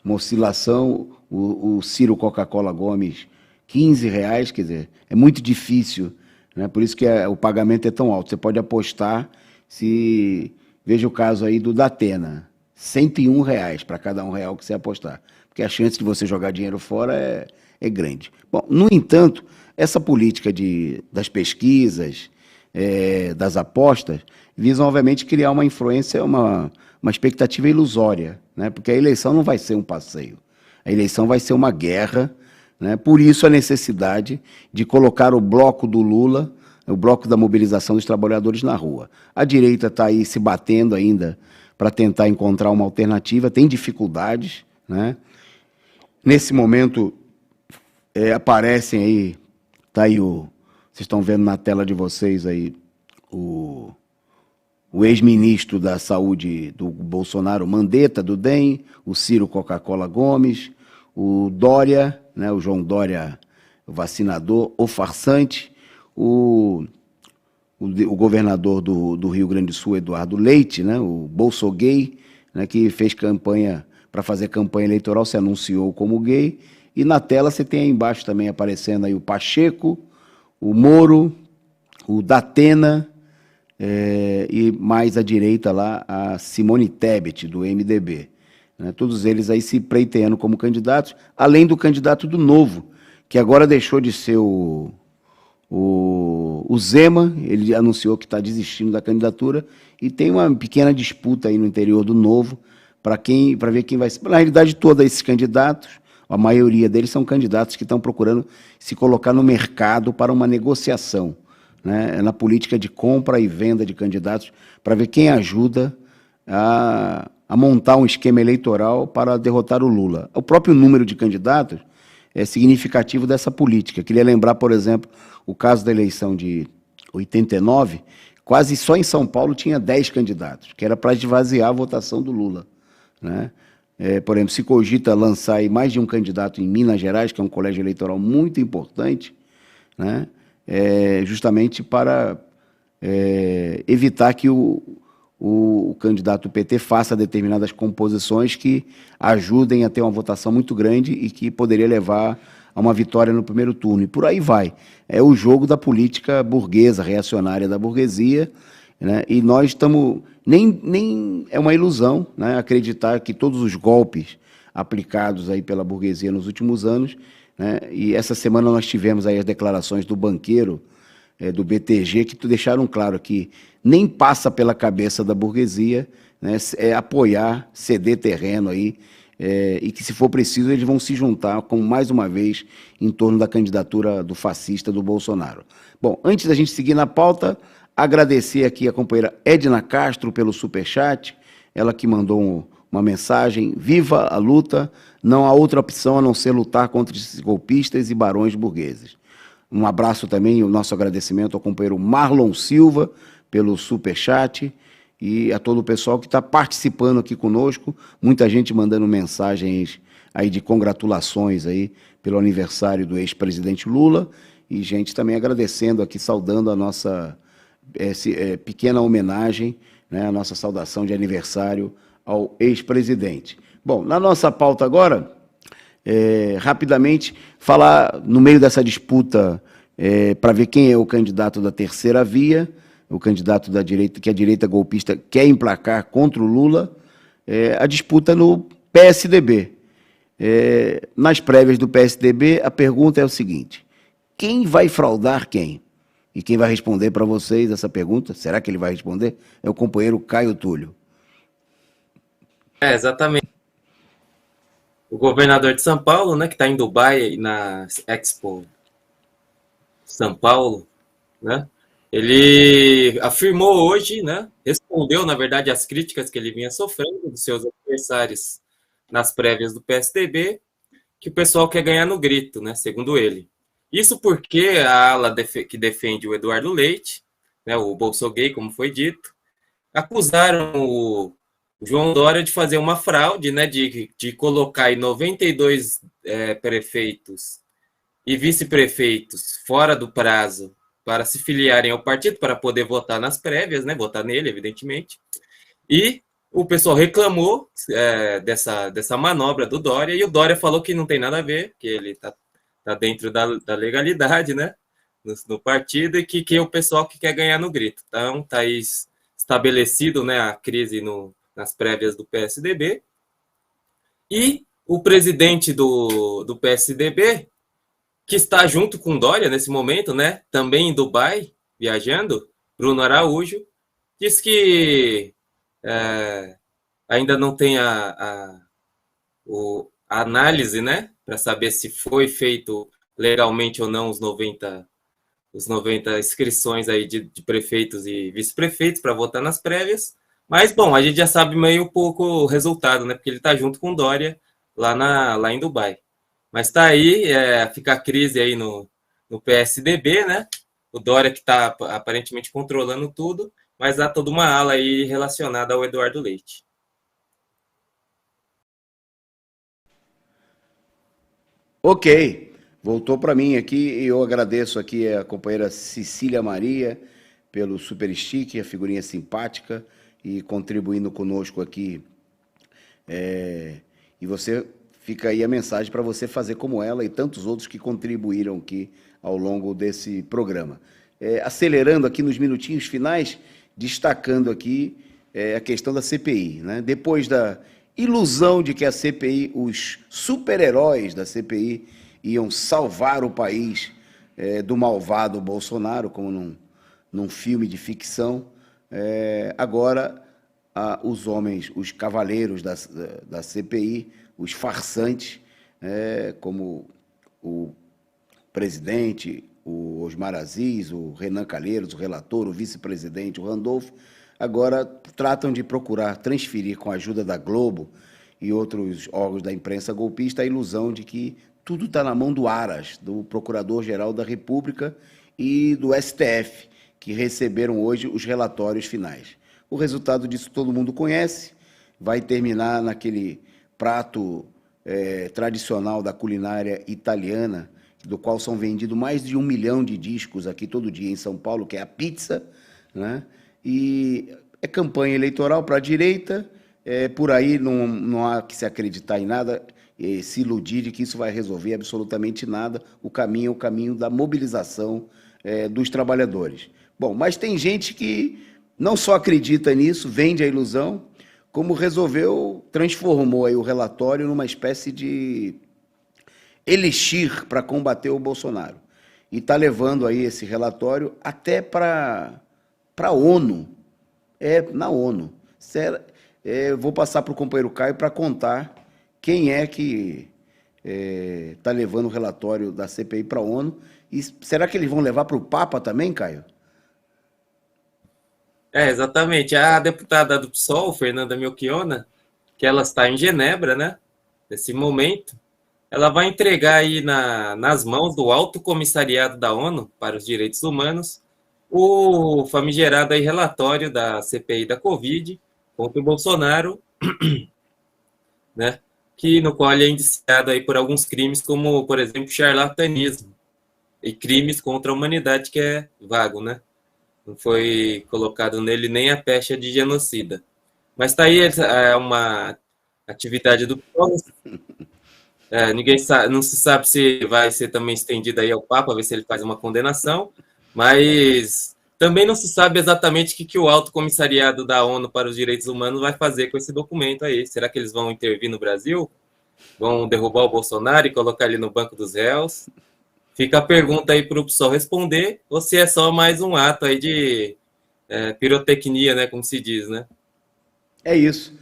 oscilação. O Ciro Coca-Cola Gomes, R$15, quer dizer, é muito difícil, né? Por isso que o pagamento é tão alto. Você pode apostar, veja o caso aí do Datena, R$101 para cada R$1 que você apostar, porque a chance de você jogar dinheiro fora é grande. Bom, no entanto, essa política das pesquisas, das apostas, visam, obviamente, criar uma influência, uma expectativa ilusória, né? Porque a eleição não vai ser um passeio. A eleição vai ser uma guerra, né? Por isso a necessidade de colocar o bloco do Lula, o bloco da mobilização dos trabalhadores na rua. A direita está aí se batendo ainda para tentar encontrar uma alternativa, tem dificuldades, né? Nesse momento, aparecem aí, está aí vocês estão vendo na tela de vocês aí, o ex-ministro da Saúde do Bolsonaro, Mandetta, do DEM, o Ciro Coca-Cola Gomes, o Dória, né, o João Dória, o vacinador, o farsante, o governador do Rio Grande do Sul, Eduardo Leite, né, o Bolsogay, né, que fez campanha, para fazer campanha eleitoral, se anunciou como gay, e na tela você tem aí embaixo também aparecendo aí o Pacheco, o Moro, o Datena, e mais à direita lá, a Simone Tebet, do MDB. Né? Todos eles aí se pleiteando como candidatos, além do candidato do Novo, que agora deixou de ser o Zema, ele anunciou que está desistindo da candidatura, e tem uma pequena disputa aí no interior do Novo, para ver quem vai ser. Na realidade, todos esses candidatos, a maioria deles são candidatos que estão procurando se colocar no mercado para uma negociação, né, na política de compra e venda de candidatos, para ver quem ajuda a montar um esquema eleitoral para derrotar o Lula. O próprio número de candidatos é significativo dessa política. Queria lembrar, por exemplo, o caso da eleição de 89, quase só em São Paulo tinha 10 candidatos, que era para esvaziar a votação do Lula. Né? Por exemplo, se cogita lançar aí mais de um candidato em Minas Gerais, que é um colégio eleitoral muito importante, né? Justamente para evitar que o candidato do PT faça determinadas composições que ajudem a ter uma votação muito grande e que poderia levar a uma vitória no primeiro turno. E por aí vai. É o jogo da política burguesa, reacionária da burguesia, né? E nós estamos... Nem é uma ilusão, né, acreditar que todos os golpes aplicados aí pela burguesia nos últimos anos, né, e essa semana nós tivemos aí as declarações do banqueiro do BTG, que deixaram claro que nem passa pela cabeça da burguesia, né, apoiar, ceder terreno aí, e que, se for preciso, eles vão se juntar, mais uma vez, em torno da candidatura do fascista do Bolsonaro. Bom, antes da gente seguir na pauta, agradecer aqui a companheira Edna Castro pelo superchat, ela que mandou uma mensagem: viva a luta, não há outra opção a não ser lutar contra esses golpistas e barões burgueses. Um abraço também, o nosso agradecimento ao companheiro Marlon Silva pelo superchat e a todo o pessoal que está participando aqui conosco, muita gente mandando mensagens aí de congratulações aí pelo aniversário do ex-presidente Lula, e gente também agradecendo aqui, saudando a nossa pequena homenagem, né, a nossa saudação de aniversário ao ex-presidente. Bom, na nossa pauta agora, rapidamente, falar no meio dessa disputa para ver quem é o candidato da terceira via, o candidato da direita, que a direita golpista quer emplacar contra o Lula, a disputa no PSDB. Nas prévias do PSDB, a pergunta é o seguinte: quem vai fraudar quem? E quem vai responder para vocês essa pergunta, será que ele vai responder? É o companheiro Caio Túlio. Exatamente. o governador de São Paulo, né, que está em Dubai, na Expo São Paulo, né, ele afirmou hoje, né, respondeu, na verdade, às críticas que ele vinha sofrendo dos seus adversários nas prévias do PSDB, que o pessoal quer ganhar no grito, né, segundo ele. Isso porque a ala que defende o Eduardo Leite, né, o Bolsogay, como foi dito, acusaram o João Dória de fazer uma fraude, né, de colocar aí 92 prefeitos e vice-prefeitos fora do prazo para se filiarem ao partido, para poder votar nas prévias, né, votar nele, evidentemente. E o pessoal reclamou dessa manobra do Dória, e o Dória falou que não tem nada a ver, que ele tá dentro da legalidade, né, no partido, e que é o pessoal que quer ganhar no grito. Então, tá aí estabelecido, né, a crise nas prévias do PSDB, e o presidente do PSDB, que está junto com Dória nesse momento, né, também em Dubai, viajando, Bruno Araújo, diz que ainda não tem a análise, né, para saber se foi feito legalmente ou não os 90 inscrições aí de prefeitos e vice-prefeitos para votar nas prévias. Mas, bom, a gente já sabe meio pouco o resultado, né? Porque ele está junto com Dória lá em Dubai. Mas está aí, fica a crise aí no PSDB, né? O Dória que está aparentemente controlando tudo, mas há toda uma ala aí relacionada ao Eduardo Leite. Ok. Voltou para mim aqui e eu agradeço aqui a companheira Cecília Maria pelo super stick, a figurinha simpática e contribuindo conosco aqui. E você fica aí a mensagem para você fazer como ela e tantos outros que contribuíram aqui ao longo desse programa. Acelerando aqui nos minutinhos finais, destacando aqui a questão da CPI, né? Depois da ilusão de que a CPI, os super-heróis da CPI, iam salvar o país do malvado Bolsonaro, como num filme de ficção. Agora, os homens, os cavaleiros da CPI, os farsantes, como o presidente, o Osmar Aziz, o Renan Calheiros, o relator, o vice-presidente, o Randolfo, agora tratam de procurar transferir, com a ajuda da Globo e outros órgãos da imprensa golpista, a ilusão de que tudo está na mão do Aras, do Procurador-Geral da República e do STF, que receberam hoje os relatórios finais. O resultado disso todo mundo conhece, vai terminar naquele prato tradicional da culinária italiana, do qual são vendidos mais de 1 milhão de discos aqui todo dia em São Paulo, que é a pizza, né? E é campanha eleitoral para a direita, por aí não há que se acreditar em nada, se iludir de que isso vai resolver absolutamente nada. O caminho é o caminho da mobilização dos trabalhadores. Bom, mas tem gente que não só acredita nisso, vende a ilusão, como transformou aí o relatório numa espécie de elixir para combater o Bolsonaro. E está levando aí esse relatório até para a ONU. Na ONU. Vou passar para o companheiro Caio para contar quem é que está levando o relatório da CPI para a ONU. E será que eles vão levar para o Papa também, Caio? Exatamente. A deputada do PSOL, Fernanda Melchiona, que ela está em Genebra, né? Nesse momento, ela vai entregar aí nas mãos do Alto Comissariado da ONU para os Direitos Humanos o famigerado aí relatório da CPI da Covid contra o Bolsonaro, né? No qual ele é indiciado aí por alguns crimes, como, por exemplo, charlatanismo e crimes contra a humanidade, que é vago, né? Não foi colocado nele nem a pecha de genocida. Mas está aí uma atividade do PSOL. Ninguém sabe, não se sabe se vai ser também estendida aí ao Papa, ver se ele faz uma condenação, mas também não se sabe exatamente o que o Alto Comissariado da ONU para os Direitos Humanos vai fazer com esse documento aí. Será que eles vão intervir no Brasil? Vão derrubar o Bolsonaro e colocar ele no banco dos réus? Fica a pergunta aí para o PSOL responder, ou se é só mais um ato aí de pirotecnia, né, como se diz, né? É isso.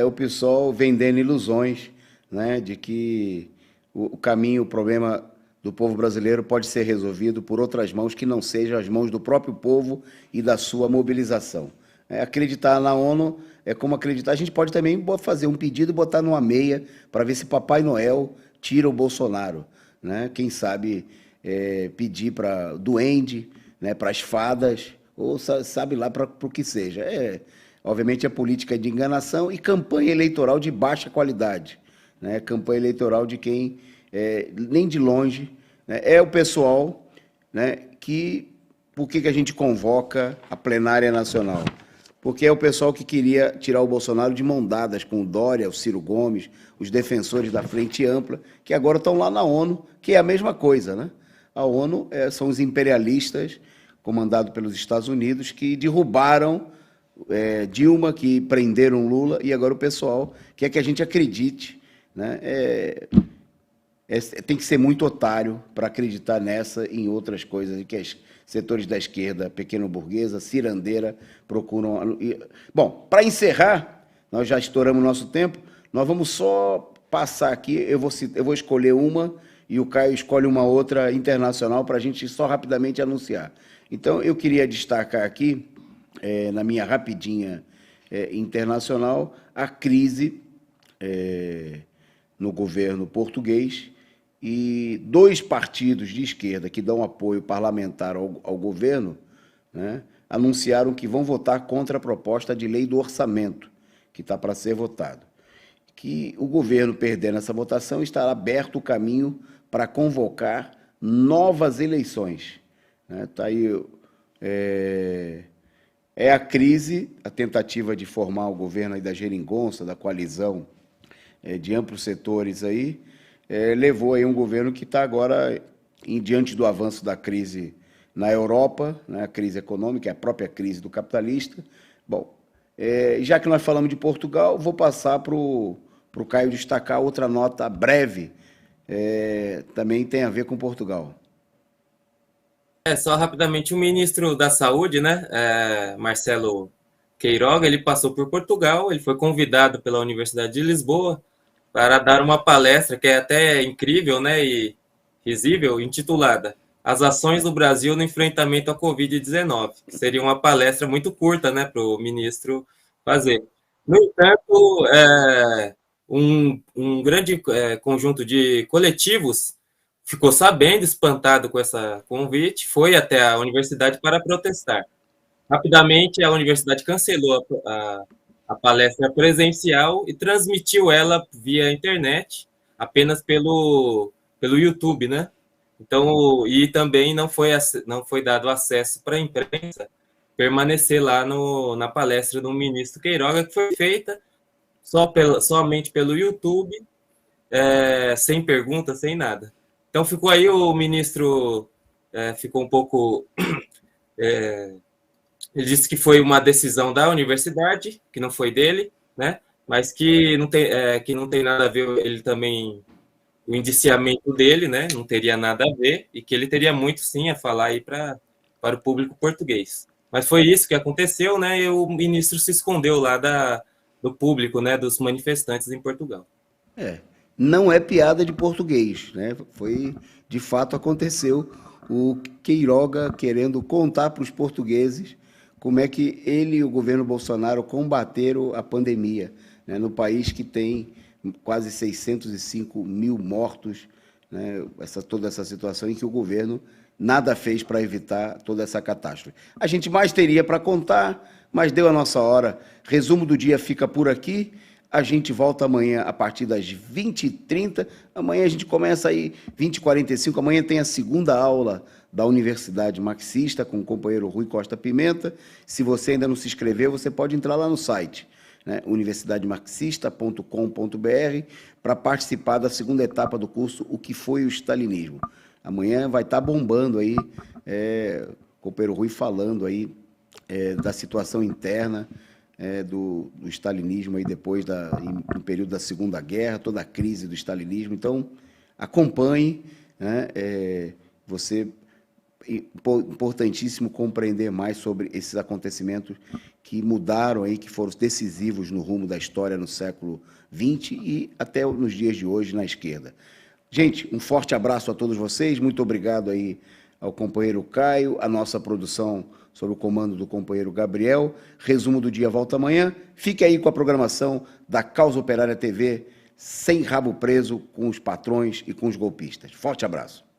O PSOL vendendo ilusões, né, de que o caminho, o problema do povo brasileiro pode ser resolvido por outras mãos que não sejam as mãos do próprio povo e da sua mobilização. Acreditar na ONU é como acreditar. A gente pode também fazer um pedido e botar numa meia para ver se Papai Noel tira o Bolsonaro, né? Quem sabe pedir para duende, né, para as fadas, ou sabe lá para o que seja. Obviamente, é política de enganação e campanha eleitoral de baixa qualidade, né? Campanha eleitoral de quem, nem de longe, né, é o pessoal, né, que... Por que a gente convoca a plenária nacional? Porque é o pessoal que queria tirar o Bolsonaro de mão dadas com o Dória, o Ciro Gomes, os defensores da Frente Ampla, que agora estão lá na ONU, que é a mesma coisa, né? A ONU são os imperialistas, comandados pelos Estados Unidos, que derrubaram Dilma, que prenderam Lula, e agora o pessoal quer que a gente acredite, né? Tem que ser muito otário para acreditar nessa e em outras coisas que os setores da esquerda pequeno-burguesa, cirandeira, procuram... Bom, para encerrar, nós já estouramos nosso tempo, nós vamos só passar aqui, eu vou escolher uma e o Caio escolhe uma outra internacional para a gente só rapidamente anunciar. Então, eu queria destacar aqui, na minha rapidinha internacional, a crise no governo português, e dois partidos de esquerda que dão apoio parlamentar ao governo, né, anunciaram que vão votar contra a proposta de lei do orçamento, que está para ser votado. Que o governo, perdendo essa votação, estará aberto o caminho para convocar novas eleições. Está aí a crise, a tentativa de formar o governo aí da geringonça, da coalizão de amplos setores aí, levou aí um governo que está agora, diante do avanço da crise na Europa, né, a crise econômica, a própria crise do capitalista. Bom, já que nós falamos de Portugal, vou passar para o Caio destacar outra nota breve, também tem a ver com Portugal. Só rapidamente, o ministro da Saúde, né, Marcelo Queiroga, ele passou por Portugal, ele foi convidado pela Universidade de Lisboa para dar uma palestra que é até incrível, né, e risível, intitulada As Ações do Brasil no Enfrentamento à Covid-19. Seria uma palestra muito curta, né, para o ministro fazer. No entanto, um grande conjunto de coletivos ficou sabendo, espantado com essa convite, foi até a universidade para protestar. Rapidamente, a universidade cancelou a palestra presencial e transmitiu ela via internet, apenas pelo YouTube, né? Então, e também não foi dado acesso para a imprensa permanecer lá na palestra do ministro Queiroga, que foi feita somente pelo YouTube, sem pergunta, sem nada. Então, ficou aí o ministro, ficou um pouco... ele disse que foi uma decisão da universidade, que não foi dele, né? Mas que não tem nada a ver, ele também, o indiciamento dele, né? Não teria nada a ver, e que ele teria muito, sim, a falar aí para o público português. Mas foi isso que aconteceu, né? E o ministro se escondeu lá do público, né? Dos manifestantes em Portugal. Não é piada de português, né? De fato, aconteceu o Queiroga querendo contar para os portugueses como é que ele e o governo Bolsonaro combateram a pandemia, né, no país que tem quase 605 mil mortos, né, toda essa situação em que o governo nada fez para evitar toda essa catástrofe. A gente mais teria para contar, mas deu a nossa hora. Resumo do dia fica por aqui. A gente volta amanhã a partir das 20h30. Amanhã a gente começa aí 20h45. Amanhã tem a segunda aula da Universidade Marxista com o companheiro Rui Costa Pimenta. Se você ainda não se inscreveu, você pode entrar lá no site, né, universidademarxista.com.br, para participar da segunda etapa do curso O que foi o Stalinismo. Amanhã vai estar bombando aí, o companheiro Rui falando aí da situação interna do stalinismo aí depois no período da Segunda Guerra, toda a crise do stalinismo. Então, acompanhe, né, você importantíssimo compreender mais sobre esses acontecimentos que mudaram aí, que foram decisivos no rumo da história no século XX e até nos dias de hoje na esquerda. Gente, um forte abraço a todos vocês, muito obrigado aí ao companheiro Caio, a nossa produção sob o comando do companheiro Gabriel. Resumo do dia volta amanhã. Fique aí com a programação da Causa Operária TV, sem rabo preso com os patrões e com os golpistas. Forte abraço.